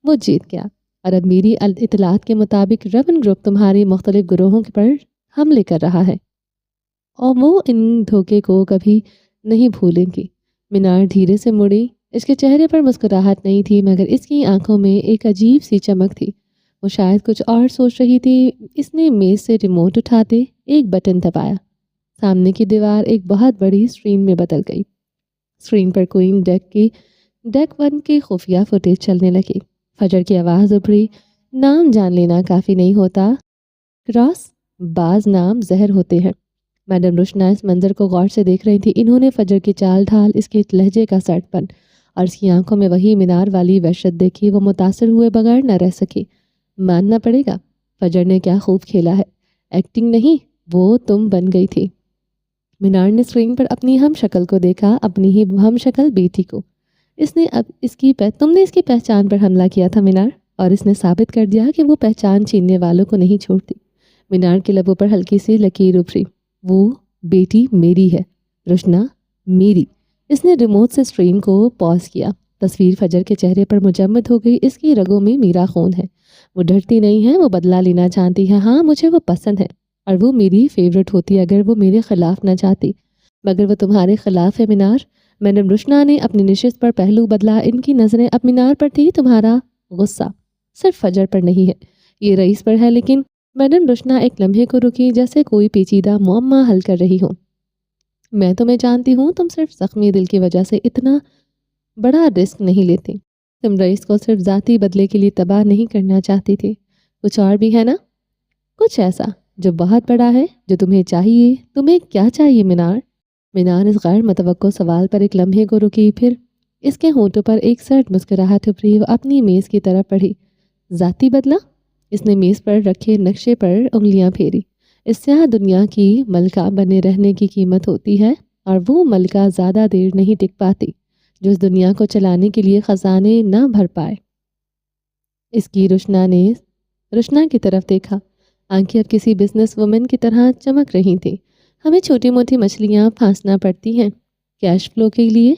وہ جیت گیا۔ اور اب میری اطلاعات کے مطابق ریونڈ گروپ تمہاری مختلف گروہوں پر حملے کر رہا ہے، اور وہ ان دھوکے کو کبھی نہیں بھولیں گی۔ مینار دھیرے سے مڑی۔ اس کے چہرے پر مسکراہٹ نہیں تھی، مگر اس کی آنکھوں میں ایک عجیب سی چمک تھی۔ وہ شاید کچھ اور سوچ رہی تھی۔ اس نے میز سے ریموٹ اٹھاتے ایک بٹن دبایا۔ سامنے کی دیوار ایک بہت بڑی اسکرین میں بدل گئی۔ اسکرین پر کوئن ڈیک 1 کی خفیہ فوٹیج چلنے لگی۔ فجر کی آواز ابھری، نام جان لینا کافی نہیں ہوتا کراس، بعض نام زہر ہوتے ہیں۔ میڈم روشنا اس منظر کو غور سے دیکھ رہی تھی۔ انہوں نے فجر کی چال ڈھال، اس کے لہجے کا سیٹ پن اور اس کی آنکھوں میں وہی مینار والی وحشت دیکھی۔ وہ متاثر ہوئے بغیر نہ رہ سکی۔ ماننا پڑے گا، فجر نے کیا خوب کھیلا ہے۔ ایکٹنگ نہیں، وہ تم بن گئی تھی۔ مینار نے اسکرین پر اپنی ہم شکل کو دیکھا، اپنی ہی ہم شکل بیٹی کو۔ تم نے اس کی پہچان پر حملہ کیا تھا مینار، اور اس نے ثابت کر دیا کہ وہ پہچان چھیننے والوں کو نہیں چھوڑتی۔ مینار کے لبوں پر ہلکی سی لکیر ابھری۔ وہ بیٹی میری ہے روشنا، میری۔ اس نے ریموٹ سے اسکرین کو پاز کیا۔ تصویر فجر کے چہرے پر مجمد ہو گئی۔ اس کی رگوں میں میرا خون ہے۔ وہ ڈرتی نہیں ہے، وہ بدلہ لینا چاہتی ہے۔ ہاں، مجھے وہ پسند ہے اور وہ میری فیورٹ ہوتی اگر وہ میرے خلاف نہ چاہتی، مگر وہ تمہارے خلاف ہے مینار۔ میڈم روشنا نے اپنی نشست پر پہلو بدلا۔ ان کی نظریں اب مینار پر تھی۔ تمہارا غصہ صرف فجر پر نہیں ہے، یہ رئیس پر ہے۔ لیکن میڈم روشنا ایک لمحے کو رکی، جیسے کوئی پیچیدہ معمہ حل کر رہی ہو۔ میں تمہیں جانتی ہوں، تم صرف زخمی دل کی وجہ سے اتنا بڑا رسک نہیں لیتی۔ تم رئیس کو صرف ذاتی بدلے کے لیے تباہ نہیں کرنا چاہتی تھی۔ کچھ اور بھی ہے نا، کچھ ایسا جو بہت بڑا ہے، جو تمہیں چاہیے۔ تمہیں کیا چاہیے مینار؟ مینار اس غیر متوقع سوال پر ایک لمحے کو رکی، پھر اس کے ہونٹوں پر ایک سرد مسکراہٹ ابھری۔ وہ اپنی میز کی طرف بڑھی۔ ذاتی بدلہ؟ اس نے میز پر رکھے نقشے پر انگلیاں پھیری۔ اس سیاہ دنیا کی ملکہ بنے رہنے کی قیمت ہوتی ہے، اور وہ ملکہ زیادہ دیر نہیں ٹک پاتی جو اس دنیا کو چلانے کے لیے خزانے نہ بھر پائے۔ اس کی روشنا کی طرف دیکھا۔ آنکھیں اب کسی بزنس وومن کی طرح چمک رہی تھیں۔ ہمیں چھوٹی موٹی مچھلیاں پھانسنا پڑتی ہیں کیش فلو کے لیے،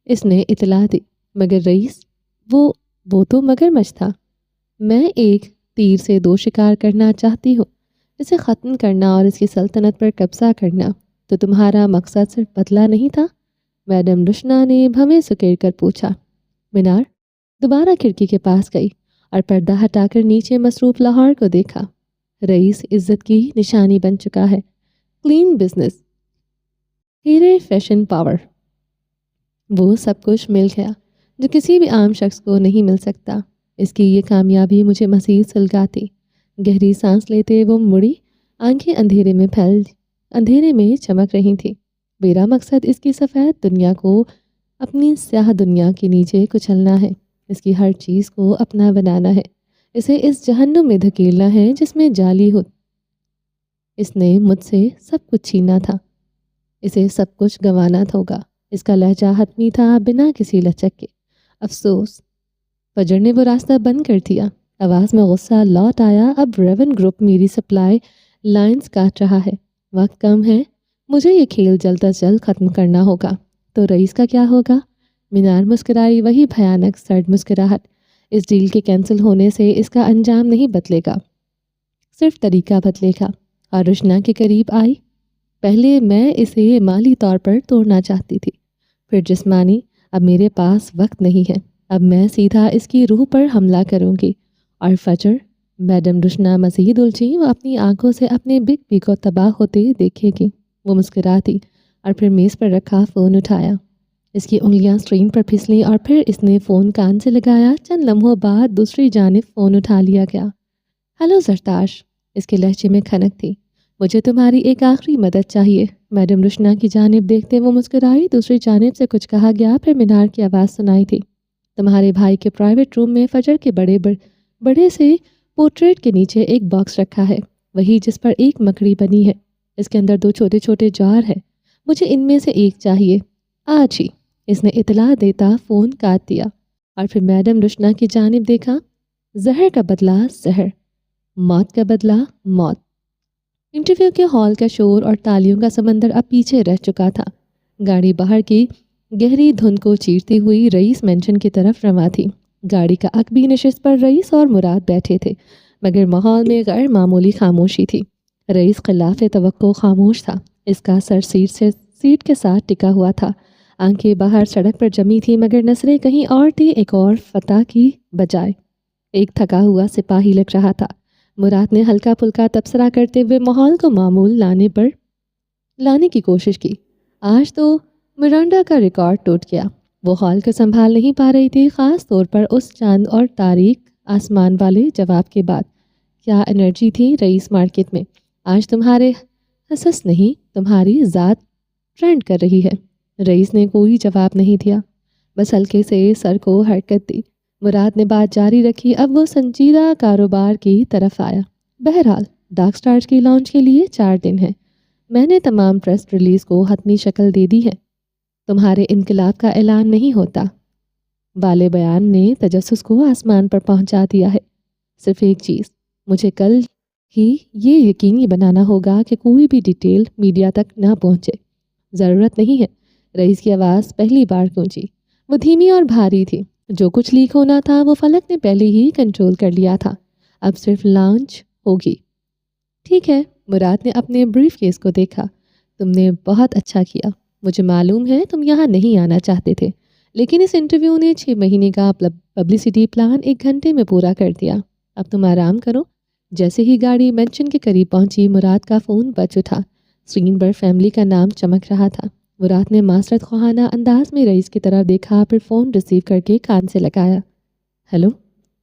اس نے اطلاع دی۔ مگر رئیس، وہ تو مگرمچھ تھا۔ میں ایک تیر سے 2 شکار کرنا چاہتی ہوں، اسے ختم کرنا اور اس کی سلطنت پر قبضہ کرنا۔ تو تمہارا مقصد صرف بدلہ نہیں تھا؟ میڈم روشنا نے بھویں سکیڑ کر پوچھا۔ مینار دوبارہ کھڑکی کے پاس گئی اور پردہ ہٹا کر نیچے مصروف لاہور کو دیکھا۔ رئیس عزت کی نشانی بن چکا ہے۔ کلین بزنس، ہیرے فیشن پاور، وہ سب کچھ مل گیا جو کسی بھی عام شخص کو نہیں مل سکتا۔ اس کی یہ کامیابی مجھے مزید سلگاتی۔ گہری سانس لیتے وہ مڑی، آنکھیں اندھیرے میں چمک رہی تھیں۔ میرا مقصد اس کی سفید دنیا کو اپنی سیاہ دنیا کے نیچے کچلنا ہے، اس کی ہر چیز کو اپنا بنانا ہے، اسے اس جہنم میں دھکیلنا ہے جس میں جعلی ہو۔ اس نے مجھ سے سب کچھ چھینا تھا، اسے سب کچھ گنوانا ہوگا۔ اس کا لہجہ حتمی تھا، بنا کسی لچک کے۔ افسوس، فجر نے وہ راستہ بند کر دیا۔ آواز میں غصہ لوٹ آیا۔ اب ریون گروپ میری سپلائی لائنز کاٹ رہا ہے، وقت کم ہے، مجھے یہ کھیل جلد از جلد ختم کرنا ہوگا۔ تو رئیس کا کیا ہوگا؟ مینار مسکرائی، وہی بھیانک سرد مسکراہٹ۔ اس ڈیل کے کینسل ہونے سے اس کا انجام نہیں بدلے گا، صرف طریقہ بدلے گا۔ اور روشنا کے قریب آئی۔ پہلے میں اسے مالی طور پر توڑنا چاہتی تھی، پھر جسمانی۔ اب میرے پاس وقت نہیں ہے، اب میں سیدھا اس کی روح پر حملہ کروں گی۔ اور فجر، میڈم روشنا مزید الجھی۔ وہ اپنی آنکھوں سے اپنے بگ بی کو تباہ ہوتے دیکھے گی۔ وہ مسکراتی اور پھر میز پر رکھا فون اٹھایا۔ اس کی انگلیاں اسکرین پر پھسلیں اور پھر اس نے فون کان سے لگایا۔ چند لمحوں بعد دوسری جانب فون اٹھا لیا گیا۔ ہیلو زرتاش، اس کے لہجے میں کھنک تھی۔ مجھے تمہاری ایک آخری مدد چاہیے۔ میڈم روشنا کی جانب دیکھتے وہ مسکرائی۔ دوسری جانب سے کچھ کہا گیا، پھر مینار کی آواز سنائی تھی۔ تمہارے بھائی کے پرائیویٹ روم میں فجر کے بڑے سے پورٹریٹ کے نیچے ایک باکس رکھا ہے، وہی جس پر ایک مکڑی بنی ہے۔ اس کے اندر 2 چھوٹے چھوٹے جار ہیں، مجھے ان میں سے ایک چاہیے آج ہی۔ اس نے اطلاع دیتا فون کاٹ دیا اور پھر میڈم روشنا کی جانب دیکھا۔ زہر کا بدلہ زہر، موت کا بدلہ موت۔ انٹرویو کے ہال کا شور اور تالیوں کا سمندر اب پیچھے رہ چکا تھا۔ گاڑی باہر کی گہری دھند کو چیرتی ہوئی رئیس مینشن کی طرف رواں تھی۔ گاڑی کا عقبی نشست پر رئیس اور مراد بیٹھے تھے، مگر ماحول میں غیر معمولی خاموشی تھی۔ رئیس خلاف توقع خاموش تھا، اس کا سر سیٹ کے ساتھ ٹکا ہوا تھا، آنکھیں باہر سڑک پر جمی تھی، مگر نظریں کہیں اور تھی، ایک اور فتح کی بجائے۔ ایک تھکا ہوا سپاہی لگ رہا تھا۔ مراد نے ہلکا پھلکا تبصرہ کرتے ہوئے ماحول کو معمول لانے کی کوشش کی۔ آج تو مرانڈا کا ریکارڈ ٹوٹ گیا۔ وہ ہال کو سنبھال نہیں پا رہی تھی، خاص طور پر اس چاند اور تاریک آسمان والے جواب کے بعد۔ کیا انرجی تھی رئیس مارکیٹ میں۔ آج تمہارے حسس نہیں، تمہاری ذات ٹرینڈ کر رہی ہے۔ رئیس نے کوئی جواب نہیں دیا، بس ہلکے سے سر کو حرکت دی۔ مراد نے بات جاری رکھی۔ اب وہ سنجیدہ کاروبار کی طرف آیا۔ بہرحال ڈارک سٹارز کی لانچ کے لیے 4 دن ہیں۔ میں نے تمام پریس ریلیز کو حتمی شکل دے دی ہے۔ تمہارے انقلاب کا اعلان نہیں ہوتا والے بیان نے تجسس کو آسمان پر پہنچا دیا ہے۔ صرف ایک چیز، مجھے کل ہی یہ یقینی بنانا ہوگا کہ کوئی بھی ڈیٹیل میڈیا تک نہ پہنچے۔ ضرورت نہیں ہے۔ رئیس کی آواز پہلی بار گونجی۔ وہ دھیمی اور بھاری تھی۔ جو کچھ لیک ہونا تھا وہ فلک نے پہلے ہی کنٹرول کر لیا تھا۔ اب صرف لانچ ہوگی۔ ٹھیک ہے۔ مراد نے اپنے بریف کیس کو دیکھا۔ تم نے بہت اچھا کیا۔ مجھے معلوم ہے تم یہاں نہیں آنا چاہتے تھے، لیکن اس انٹرویو نے 6 مہینے کا پبلسٹی پلان 1 گھنٹے میں پورا کر دیا۔ اب تم آرام کرو۔ جیسے ہی گاڑی مینشن کے قریب پہنچی، مراد کا فون بج اٹھا۔ اسکرین پر فیملی کا نام چمک رہا تھا۔ مراد نے معذرت خواہانہ انداز میں رئیس کی طرف دیکھا، پھر فون ریسیو کر کے کان سے لگایا۔ ہیلو۔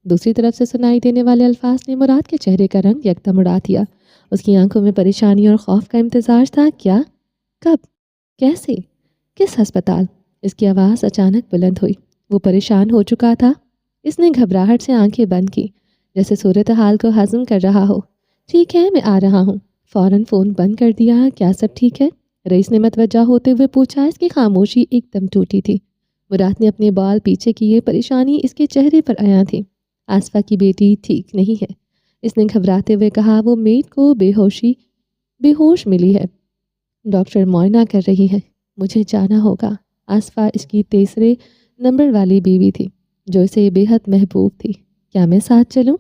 دوسری طرف سے سنائی دینے والے الفاظ نے مراد کے چہرے کا رنگ یکدم اڑا دیا۔ اس کی آنکھوں میں پریشانی اور خوف کا امتزاج تھا۔ کیا؟ کب؟ کیسے؟ کس ہسپتال؟ اس کی آواز اچانک بلند ہوئی۔ وہ پریشان ہو چکا تھا۔ اس نے گھبراہٹ سے آنکھیں بند کی، جیسے صورتحال کو ہضم کر رہا ہو۔ ٹھیک ہے، میں آ رہا ہوں۔ فوراً فون بند کر دیا۔ کیا سب ٹھیک ہے؟ رئیس نے متوجہ ہوتے ہوئے پوچھا۔ اس کی خاموشی ایک دم ٹوٹی تھی۔ مراد نے اپنے بال پیچھے کیے، پریشانی اس کے چہرے پر عیاں تھی۔ آصفہ کی بیٹی ٹھیک نہیں ہے، اس نے گھبراتے ہوئے کہا۔ وہ میڈ کو بے ہوش ملی ہے، ڈاکٹر معائنہ کر رہی ہے۔ مجھے جانا ہوگا۔ آصفہ اس کی 3 نمبر والی بیوی تھی، جو اسے بے حد محبوب تھی۔ کیا میں ساتھ چلوں؟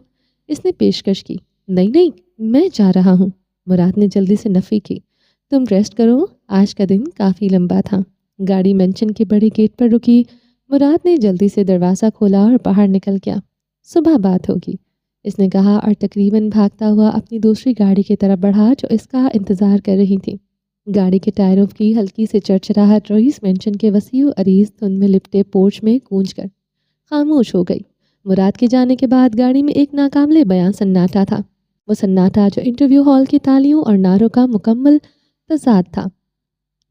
اس نے پیشکش کی۔ نہیں، میں جا رہا ہوں۔ مراد نے جلدی سے نفی کی۔ تم ریسٹ کرو، آج کا دن کافی لمبا تھا۔ گاڑی مینشن کے بڑے گیٹ پر رکی۔ مراد نے جلدی سے دروازہ کھولا اور باہر نکل گیا۔ صبح بات ہوگی، اس نے کہا اور تقریباً بھاگتا ہوا اپنی دوسری گاڑی کی طرف بڑھا جو اس کا انتظار کر رہی تھی۔ گاڑی کے ٹائروں کی ہلکی سے چرچراہٹ رئیس مینشن کے وسیع و عریض دھند میں لپٹے پورچ میں گونج کر خاموش ہو گئی۔ مراد کے جانے کے بعد گاڑی میں ایک ناقابل بیان سناٹا تھا۔ وہ سناٹا جو انٹرویو ہال کی تالیوں اور نعروں کا مکمل تضاد تھا۔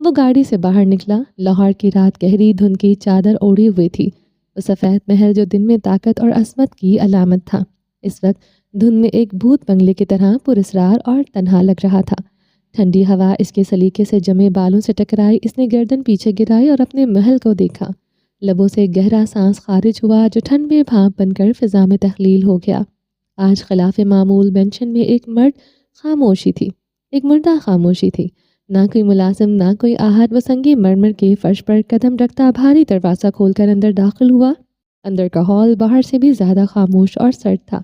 وہ گاڑی سے باہر نکلا۔ لاہور کی رات گہری دھند کی چادر اوڑھے ہوئے تھی۔ وہ سفید محل جو دن میں طاقت اور عظمت کی علامت تھا، اس وقت دھند میں ایک بھوت بنگلے کی طرح پراسرار اور تنہا لگ رہا تھا۔ ٹھنڈی ہوا اس کے سلیقے سے جمے بالوں سے ٹکرائی۔ اس نے گردن پیچھے گرائی اور اپنے محل کو دیکھا۔ لبوں سے گہرا سانس خارج ہوا جو ٹھنڈ میں بھاپ بن کر فضا میں تخلیل ہو گیا۔ آج خلاف معمول مینشن میں ایک مردہ خاموشی تھی۔ نہ کوئی ملازم، نہ کوئی آہٹ۔ وہ سنگی مرمر کے فرش پر قدم رکھتا بھاری دروازہ کھول کر اندر داخل ہوا۔ اندر کا ہال باہر سے بھی زیادہ خاموش اور سرد تھا۔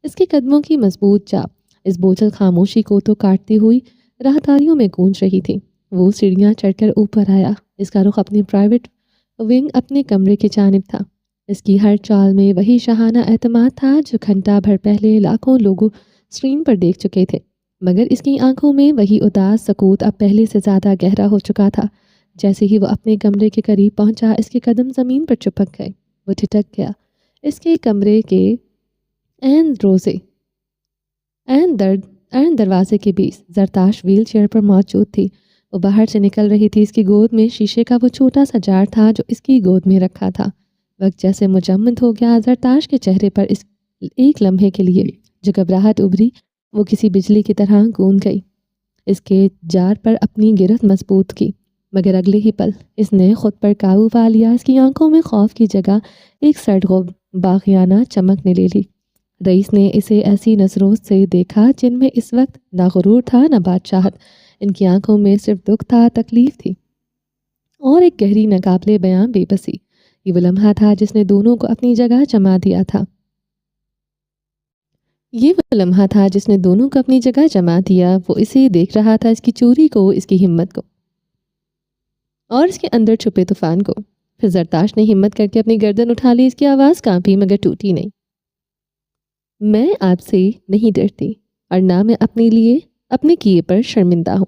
اس کے قدموں کی مضبوط چاپ اس بوجھل خاموشی کو تو کاٹتی ہوئی راہداریوں میں گونج رہی تھی۔ وہ سیڑھیاں چڑھ کر اوپر آیا۔ اس کا رخ اپنی پرائیویٹ ونگ اپنے کمرے کی جانب تھا۔ اس کی ہر چال میں وہی شاہانہ اعتماد تھا جو گھنٹہ بھر پہلے لاکھوں لوگوں اسکرین پر دیکھ چکے تھے، مگر اس کی آنکھوں میں وہی اداس سکوت اب پہلے سے زیادہ گہرا ہو چکا تھا۔ جیسے ہی وہ اپنے کمرے کے قریب پہنچا، اس کے قدم زمین پر چپک گئے۔ وہ ٹھٹک گیا۔ اس کے کمرے کے دروازے کے بیچ زرتاش ویل چیئر پر موجود تھی۔ وہ باہر سے نکل رہی تھی۔ اس کی گود میں شیشے کا وہ چھوٹا سا جار تھا جو اس کی گود میں رکھا تھا۔ وقت جیسے مجمد ہو گیا۔ زرتاش کے چہرے پر اس ایک لمحے کے لیے جو گھبراہٹ ابھری، وہ کسی بجلی کی طرح گونج گئی۔ اس کے جار پر اپنی گرفت مضبوط کی، مگر اگلے ہی پل اس نے خود پر قابو پا لیا۔ اس کی آنکھوں میں خوف کی جگہ ایک سرد باغیانہ چمک نے لے لی۔ رئیس نے اسے ایسی نظروں سے دیکھا جن میں اس وقت نہ غرور تھا نہ بادشاہت۔ ان کی آنکھوں میں صرف دکھ تھا، تکلیف تھی اور ایک گہری ناقابل بیاں بے بسی۔ یہ وہ لمحہ تھا جس نے دونوں کو اپنی جگہ جما دیا۔ وہ اسے دیکھ رہا تھا، اس کی چوری کو، اس کی ہمت کو اور اس کے اندر چھپے طوفان کو۔ پھر زرتاش نے ہمت کر کے اپنی گردن اٹھا لی۔ اس کی آواز کانپی مگر ٹوٹی نہیں۔ میں آپ سے نہیں ڈرتی اور نہ میں اپنے لیے اپنے کیے پر شرمندہ ہوں۔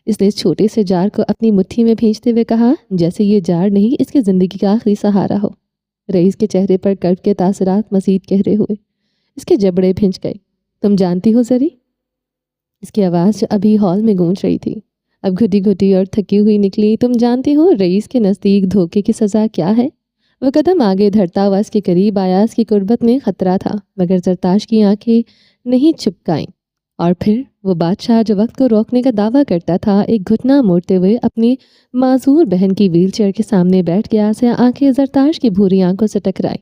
اس نے اس چھوٹے سے جار کو اپنی مٹھی میں بھیجتے ہوئے کہا جیسے یہ جار نہیں اس کی زندگی کا آخری سہارا ہو۔ رئیس کے چہرے پر کرب کے تاثرات مزید گہرے ہوئے، اس کے جبڑے بھنج گئے۔ تم جانتی ہو زری؟ اس کی آواز جو ابھی ہال میں گونج رہی تھی اب گھٹی گھٹی اور تھکی ہوئی نکلی۔ تم جانتی ہو رئیس کے نزدیک دھوکے کی سزا کیا ہے؟ وہ قدم آگے دھڑتا ہوا اس کے قریب آیا۔ اس کی قربت میں خطرہ تھا مگر زرتاش کی آنکھیں نہیں چپکائیں، اور پھر وہ بادشاہ جو وقت کو روکنے کا دعویٰ کرتا تھا ایک گھٹنا موڑتے ہوئے اپنی معذور بہن کی ویل چیئر کے سامنے بیٹھ گیا۔ سے آنکھیں زرتاش کی بھوری آنکھوں سے ٹکرائی۔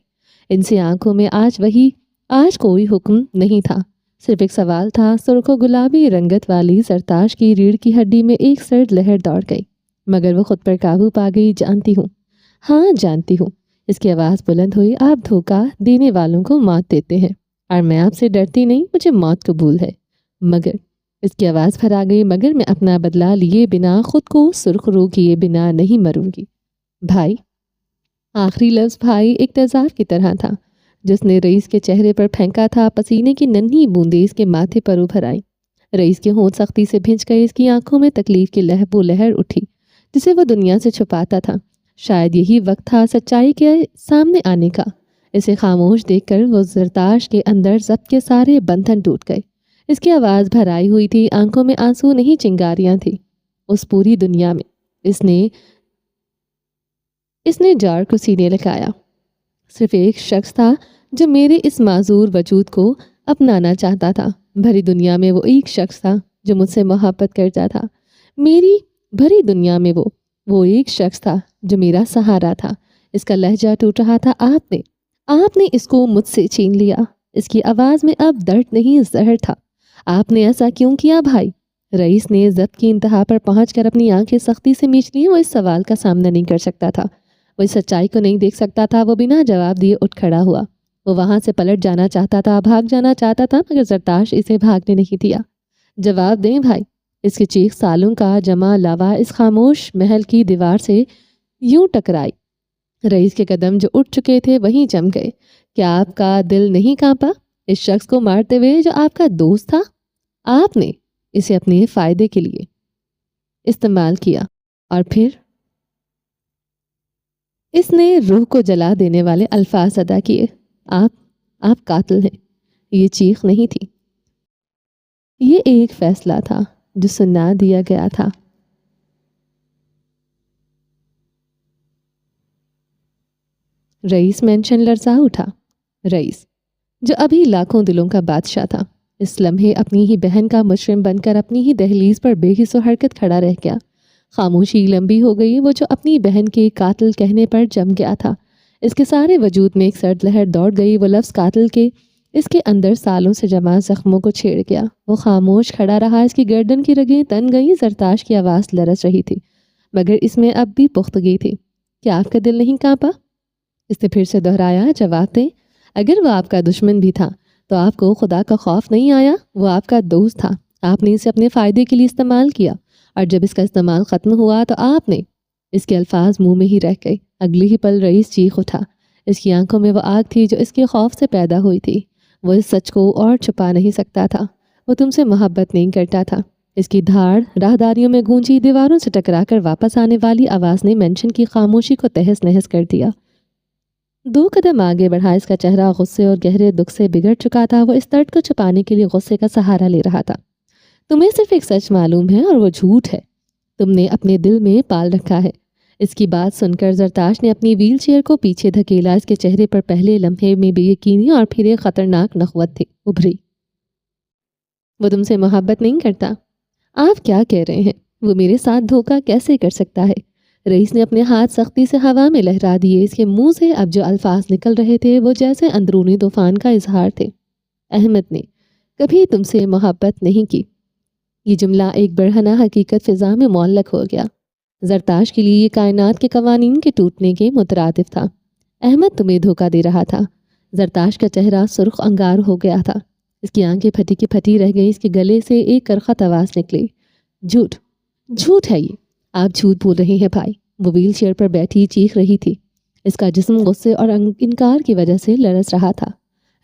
ان سے آنکھوں میں آج کوئی حکم نہیں تھا، صرف ایک سوال تھا۔ سرخ و گلابی رنگت والی زرتاش کی ریڑھ کی ہڈی میں ایک سرد لہر دوڑ گئی، مگر وہ خود پر قابو پا گئی۔ جانتی ہوں، ہاں جانتی ہوں۔ اس کی آواز بلند ہوئی۔ آپ دھوکہ دینے والوں کو موت دیتے ہیں اور میں آپ سے ڈرتی نہیں، مجھے موت قبول ہے، مگر اس کی آواز پھر آ گئی، مگر میں اپنا بدلہ لیے بنا، خود کو سرخ رو کیے بنا نہیں مروں گی۔ بھائی، آخری لفظ بھائی ایک تیزاب کی طرح تھا جس نے رئیس کے چہرے پر پھینکا تھا۔ پسینے کی ننھی بوندیں اس کے ماتھے پر ابھر آئیں۔ رئیس کے ہونٹ سختی سے بھنج گئے۔ اس کی آنکھوں میں تکلیف کی لہر اٹھی جسے وہ دنیا سے چھپاتا تھا۔ شاید یہی وقت تھا سچائی کے سامنے آنے کا۔ اسے خاموش دیکھ کر وہ زرتاش کے اندر ضبط کے سارے بندھن ٹوٹ گئے۔ اس کی آواز بھرائی ہوئی تھی، آنکھوں میں آنسو نہیں چنگاریاں تھیں۔ اس پوری دنیا میں اس نے جار کو سینے لگایا۔ صرف ایک شخص تھا جو میرے اس معذور وجود کو اپنانا چاہتا تھا۔ بھری دنیا میں وہ ایک شخص تھا جو مجھ سے محبت کرتا تھا۔ میری بھری دنیا میں وہ ایک شخص تھا جو میرا سہارا تھا۔ اس کا لہجہ ٹوٹ رہا تھا۔ آپ نے اس کو مجھ سے چھین لیا۔ اس کی آواز میں اب درد نہیں زہر تھا۔ آپ نے ایسا کیوں کیا بھائی؟ رئیس نے ضبط کی انتہا پر پہنچ کر اپنی آنکھیں سختی سے میچ لی۔ وہ اس سوال کا سامنا نہیں کر سکتا تھا، وہ اس سچائی کو نہیں دیکھ سکتا تھا۔ وہ بنا جواب دیے اٹھ کھڑا ہوا۔ وہ وہاں سے پلٹ جانا چاہتا تھا، بھاگ جانا چاہتا تھا، مگر زرتاش اسے بھاگنے نہیں دیا۔ جواب دیں بھائی۔ اس کی چیخ سالوں کا جمع لاوا اس خاموش محل کی دیوار سے یوں ٹکرائی۔ رئیس کے قدم جو اٹھ چکے تھے وہیں جم گئے۔ کیا آپ کا دل نہیں کانپا اس شخص کو مارتے ہوئے جو آپ کا دوست تھا؟ آپ نے اسے اپنے فائدے کے لیے استعمال کیا اور پھر اس نے روح کو جلا دینے والے الفاظ ادا کیے۔ آپ قاتل ہیں۔ یہ چیخ نہیں تھی، یہ ایک فیصلہ تھا جو سنا دیا گیا تھا۔ رئیس مینشن لرزا اٹھا۔ رئیس جو ابھی لاکھوں دلوں کا بادشاہ تھا اس لمحے اپنی ہی بہن کا مجرم بن کر اپنی ہی دہلیز پر بے حس و حرکت کھڑا رہ گیا۔ خاموشی لمبی ہو گئی۔ وہ جو اپنی بہن کے قاتل کہنے پر جم گیا تھا، اس کے سارے وجود میں ایک سرد لہر دوڑ گئی۔ وہ لفظ قاتل کے اس کے اندر سالوں سے جمع زخموں کو چھیڑ گیا۔ وہ خاموش کھڑا رہا۔ اس کی گردن کی رگیں تن گئیں۔ زرتاش کی آواز لرز رہی تھی مگر اس میں اب بھی پختگی تھی۔ کیا آپ کا دل نہیں کانپا؟ اس نے پھر سے دہرایا۔ جواب دیں۔ اگر وہ آپ کا دشمن بھی تھا تو آپ کو خدا کا خوف نہیں آیا؟ وہ آپ کا دوست تھا، آپ نے اسے اپنے فائدے کے لیے استعمال کیا، اور جب اس کا استعمال ختم ہوا تو آپ نے… اس کے الفاظ منہ میں ہی رہ گئے۔ اگلی ہی پل رئیس چیخ اٹھا۔ اس کی آنکھوں میں وہ آگ تھی جو اس کے خوف سے پیدا ہوئی تھی۔ وہ اس سچ کو اور چھپا نہیں سکتا تھا، وہ تم سے محبت نہیں کرتا تھا۔ اس کی دھاڑ راہداریوں میں گونجی۔ دیواروں سے ٹکرا کر واپس آنے والی آواز نے مینشن کی خاموشی کو تہس نہس کر دیا۔ 2 قدم آگے بڑھا۔ اس کا چہرہ غصے اور گہرے دکھ سے بگڑ چکا تھا۔ وہ اس درد کو چھپانے کے لیے غصے کا سہارا لے رہا تھا۔ تمہیں صرف ایک سچ معلوم ہے اور وہ جھوٹ ہے، تم نے اپنے دل میں پال رکھا ہے۔ اس کی بات سن کر زرتاش نے اپنی ویل چیئر کو پیچھے دھکیلا۔ اس کے چہرے پر پہلے لمحے میں بے یقینی اور پھر ایک خطرناک نخوت تھی ابھری۔ وہ تم سے محبت نہیں کرتا؟ آپ کیا کہہ رہے ہیں؟ وہ میرے ساتھ دھوکہ کیسے کر سکتا ہے؟ رئیس نے اپنے ہاتھ سختی سے ہوا میں لہرا دیے۔ اس کے منہ سے اب جو الفاظ نکل رہے تھے وہ جیسے اندرونی طوفان کا اظہار تھے۔ احمد نے کبھی تم سے محبت نہیں کی۔ یہ جملہ ایک برہنہ حقیقت فضا میں معلق ہو گیا۔ زرتاش کے لیے یہ کائنات کے قوانین کے ٹوٹنے کے مترادف تھا۔ احمد تمہیں دھوکہ دے رہا تھا۔ زرتاش کا چہرہ سرخ انگار ہو گیا تھا۔ اس کی آنکھیں پھٹی کی پھٹی رہ گئی۔ اس کے گلے سے ایک کرخت آواز نکلی۔ جھوٹ ہے یہ، آپ جھوٹ بول رہے ہیں بھائی۔ وہ ویل چیئر پر بیٹھی چیخ رہی تھی۔ اس کا جسم غصے اور انکار کی وجہ سے لرز رہا تھا۔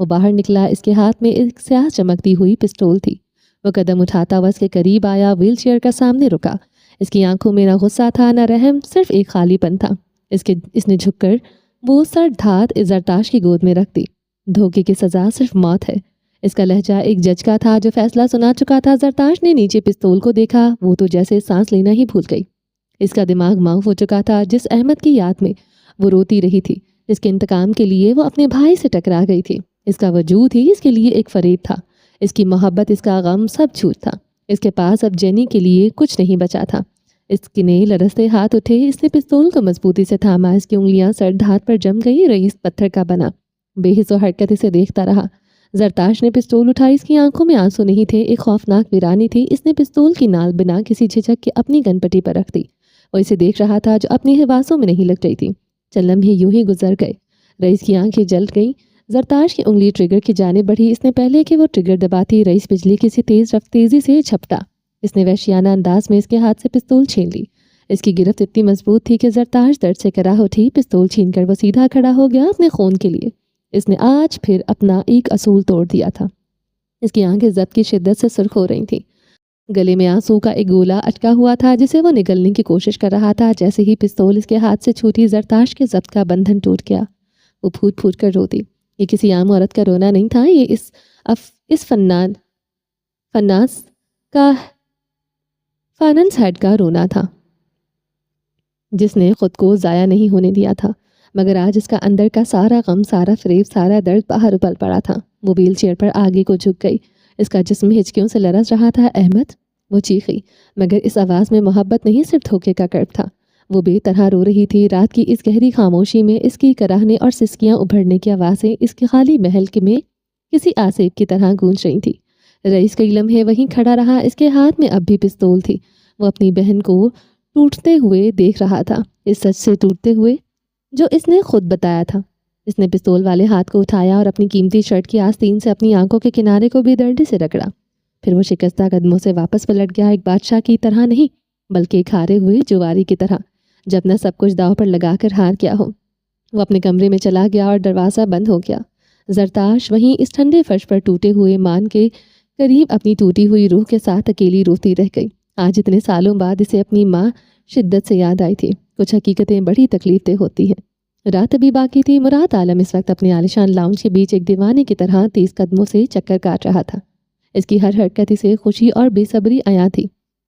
وہ باہر نکلا، اس کے ہاتھ میں ایک سیاہ چمکتی ہوئی پستول تھی۔ وہ قدم اٹھاتا ہوا اس کے قریب آیا، ویل چیئر کا سامنے رکا۔ اس کی آنکھوں میں نہ غصہ تھا نہ رحم، صرف ایک خالی پن تھا۔ اس نے جھک کر وہ سر دھات زرتاش کی گود میں رکھ دی۔ دھوکے کی سزا صرف موت ہے۔ اس کا لہجہ ایک جج کا تھا جو فیصلہ سنا چکا تھا۔ زرتاش نے نیچے پستول کو دیکھا، وہ تو جیسے سانس لینا ہی بھول گئی۔ اس کا دماغ معاف ہو چکا تھا۔ جس احمد کی یاد میں وہ روتی رہی تھی، جس کے انتقام کے لیے وہ اپنے بھائی سے ٹکرا گئی تھی، اس کا وجود ہی اس کے لیے ایک فریب تھا۔ اس کی محبت، اس کا غم، سب جھوٹ تھا۔ اس کے پاس اب جینی کے لیے کچھ نہیں بچا تھا۔ اس کے نے لرزتے ہاتھ اٹھے، اس نے پستول کو مضبوطی سے تھاما۔ اس کی انگلیاں سر دھات پر جم گئی۔ رئیس پتھر کا بنا بے حس و حرکت اسے دیکھتا رہا۔ زرتاش نے پستول اٹھائی، اس کی آنکھوں میں آنسو نہیں تھے، ایک خوفناک ویرانی تھی۔ اس نے پستول کی نال بنا کسی جھجک کے اپنی گن پٹی پر رکھ دی۔ وہ اسے دیکھ رہا تھا جو اپنی حواسوں میں نہیں لگ رہی تھی۔ چند لمحے یوں ہی گزر گئے۔ رئیس کی آنکھیں جل گئیں۔ زرتاش کی انگلی ٹریگر کی جانب بڑھی۔ اس نے پہلے کہ وہ ٹریگر دباتی، رئیس بجلی کسی تیزی سے جھپٹا۔ اس نے وحشیانہ انداز میں اس کے ہاتھ سے پستول چھین لی۔ اس کی گرفت اتنی مضبوط تھی کہ زرتاش درد سے کراہ اٹھی۔ پستول چھین کر وہ سیدھا کھڑا ہو گیا اپنے خون کے لیے۔ اس نے آج پھر اپنا ایک اصول توڑ دیا تھا۔ اس کی آنکھیں ضبط کی شدت سے سرخ ہو رہی تھیں۔ گلے میں آنسو کا ایک گولا اٹکا ہوا تھا جسے وہ نگلنے کی کوشش کر رہا تھا۔ جیسے ہی پستول اس کے ہاتھ سے چھوٹی، زرتاش کے ضبط کا بندھن ٹوٹ گیا۔ وہ پھوٹ پھوٹ کر رو دی۔ یہ کسی عام عورت کا رونا نہیں تھا، یہ اس فنانس ہیڈ کا رونا تھا جس نے خود کو ضائع نہیں ہونے دیا تھا، مگر آج اس کا اندر کا سارا غم، سارا فریب، سارا درد باہر ابل پڑا تھا۔ وہ ویل چیئر پر آگے کو جھک گئی۔ اس کا جسم ہچکیوں سے لرز رہا تھا۔ احمد، وہ چیخی، مگر اس آواز میں محبت نہیں، صرف دھوکے کا کرب تھا۔ وہ بے طرح رو رہی تھی۔ رات کی اس گہری خاموشی میں اس کی کراہنے اور سسکیاں ابھرنے کی آوازیں اس کے خالی محل میں کسی آسیب کی طرح گونج رہی تھی۔ رئیس کئی لمحے وہیں کھڑا رہا۔ اس کے ہاتھ میں اب بھی پستول تھی۔ وہ اپنی بہن کو ٹوٹتے ہوئے دیکھ رہا تھا، اس سچ سے ٹوٹتے ہوئے جو اس نے خود بتایا تھا۔ اس نے پستول والے ہاتھ کو اٹھایا اور اپنی قیمتی شرٹ کی آستین سے اپنی آنکھوں کے کنارے کو بے دردی سے رگڑا۔ پھر وہ شکستہ قدموں سے واپس پلٹ گیا، ایک بادشاہ کی طرح نہیں بلکہ ایک ہارے ہوئے جواری کی طرح، جب نہ سب کچھ داؤ پر لگا کر ہار گیا ہو۔ وہ اپنے کمرے میں چلا گیا اور دروازہ بند ہو گیا۔ زرتاش وہیں اس ٹھنڈے فرش پر ٹوٹے ہوئے مان کے قریب اپنی ٹوٹی ہوئی روح کے ساتھ اکیلی روتی رہ گئی۔ آج اتنے سالوں بعد اسے اپنی ماں شدت سے یاد آئی تھی۔ کچھ حقیقتیں بڑی تکلیف دہ ہوتی ہیں۔ رات ابھی باقی تھی۔ مراد عالم اس وقت اپنے عالیشان لاؤنج کے بیچ ایک دیوانے کی طرح تیز قدموں سے چکر کاٹ رہا تھا۔ اس کی ہر حرکت اسے خوشی اور بے صبری عیاں تھی۔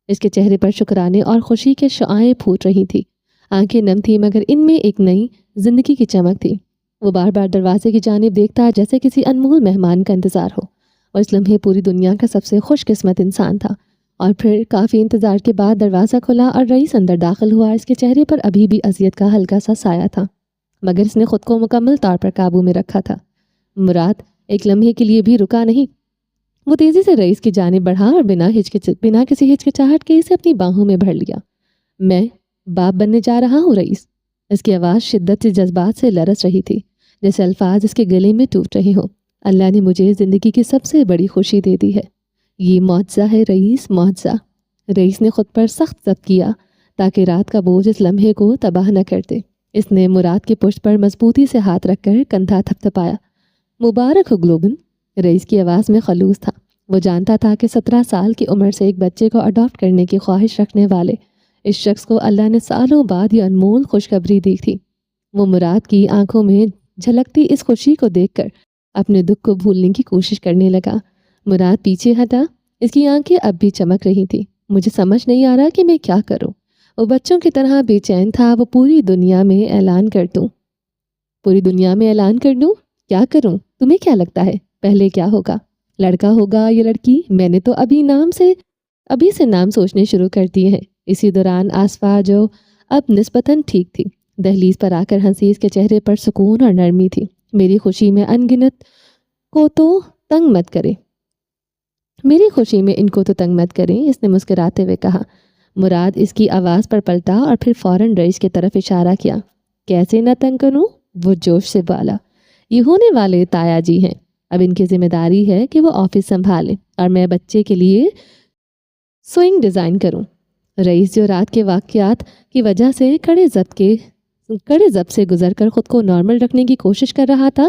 اس کے چہرے پر شکرانے اور خوشی کے شعاعیں پھوٹ رہی تھی۔ آنکھیں نم تھی مگر ان میں ایک نئی زندگی کی چمک تھی۔ وہ بار بار دروازے کی جانب دیکھتا جیسے کسی انمول مہمان کا انتظار ہو، اور اس لمحے پوری دنیا کا سب سے خوش قسمت انسان تھا۔ اور پھر کافی انتظار کے بعد دروازہ کھلا اور رئیس اندر داخل ہوا۔ اس کے چہرے پر ابھی بھی اذیت کا ہلکا سا سایہ تھا، مگر اس نے خود کو مکمل طور پر قابو میں رکھا تھا۔ مراد ایک لمحے کے لیے بھی رکا نہیں۔ وہ تیزی سے رئیس کی جانب بڑھا اور بنا کسی ہچکچاہٹ کے اسے اپنی باہوں میں بھر لیا۔ میں باپ بننے جا رہا ہوں رئیس۔ اس کی آواز شدت سے جذبات سے لرز رہی تھی، جیسے الفاظ اس کے گلے میں ٹوٹ رہے ہوں۔ اللہ نے مجھے زندگی کی سب سے بڑی خوشی دے دی ہے، یہ معجزہ ہے رئیس، معجزہ۔ رئیس نے خود پر سخت ضبط کیا تاکہ رات کا بوجھ اس لمحے کو تباہ نہ کر دے۔ اس نے مراد کی پشت پر مضبوطی سے ہاتھ رکھ کر کندھا تھپتھپایا۔ مبارک ہو گلوبن۔ رئیس کی آواز میں خلوص تھا۔ وہ جانتا تھا کہ 17 سال کی عمر سے ایک بچے کو اڈاپٹ کرنے کی خواہش رکھنے والے اس شخص کو اللہ نے سالوں بعد یہ انمول خوشخبری دی تھی۔ وہ مراد کی آنکھوں میں جھلکتی اس خوشی کو دیکھ کر اپنے دکھ کو بھولنے کی کوشش کرنے لگا۔ مراد پیچھے ہٹا، اس کی آنکھیں اب بھی چمک رہی تھی۔ مجھے سمجھ نہیں آ رہا کہ میں کیا کروں۔ وہ بچوں کی طرح بے چین تھا۔ وہ پوری دنیا میں اعلان کر دوں، کیا کروں؟ تمہیں کیا لگتا ہے پہلے کیا ہوگا؟ لڑکا ہوگا یا لڑکی؟ میں نے تو ابھی سے نام سوچنے شروع کر دیے ہیں۔ اسی دوران آسفا جو اب نسبتاً ٹھیک تھی دہلیز پر آ کر ہنسی۔ اس کے چہرے پر سکون اور نرمی تھی۔ میری خوشی میں انگنت کو تو تنگ مت کریں، میری خوشی میں ان کو تو تنگ مت کریں، اس نے مسکراتے ہوئے کہا۔ مراد اس کی آواز پر پلٹا اور پھر فوراً رئیس کی طرف اشارہ کیا۔ کیسے نہ تنگ کروں؟ وہ جوش سے بالا۔ یہ ہونے والے تایا جی ہیں، اب ان کی ذمہ داری ہے کہ وہ آفس سنبھالیں اور میں بچے کے لیے سوئنگ ڈیزائن کروں۔ رئیس جو رات کے واقعات کی وجہ سے کڑے ضبط سے گزر کر خود کو نارمل رکھنے کی کوشش کر رہا تھا،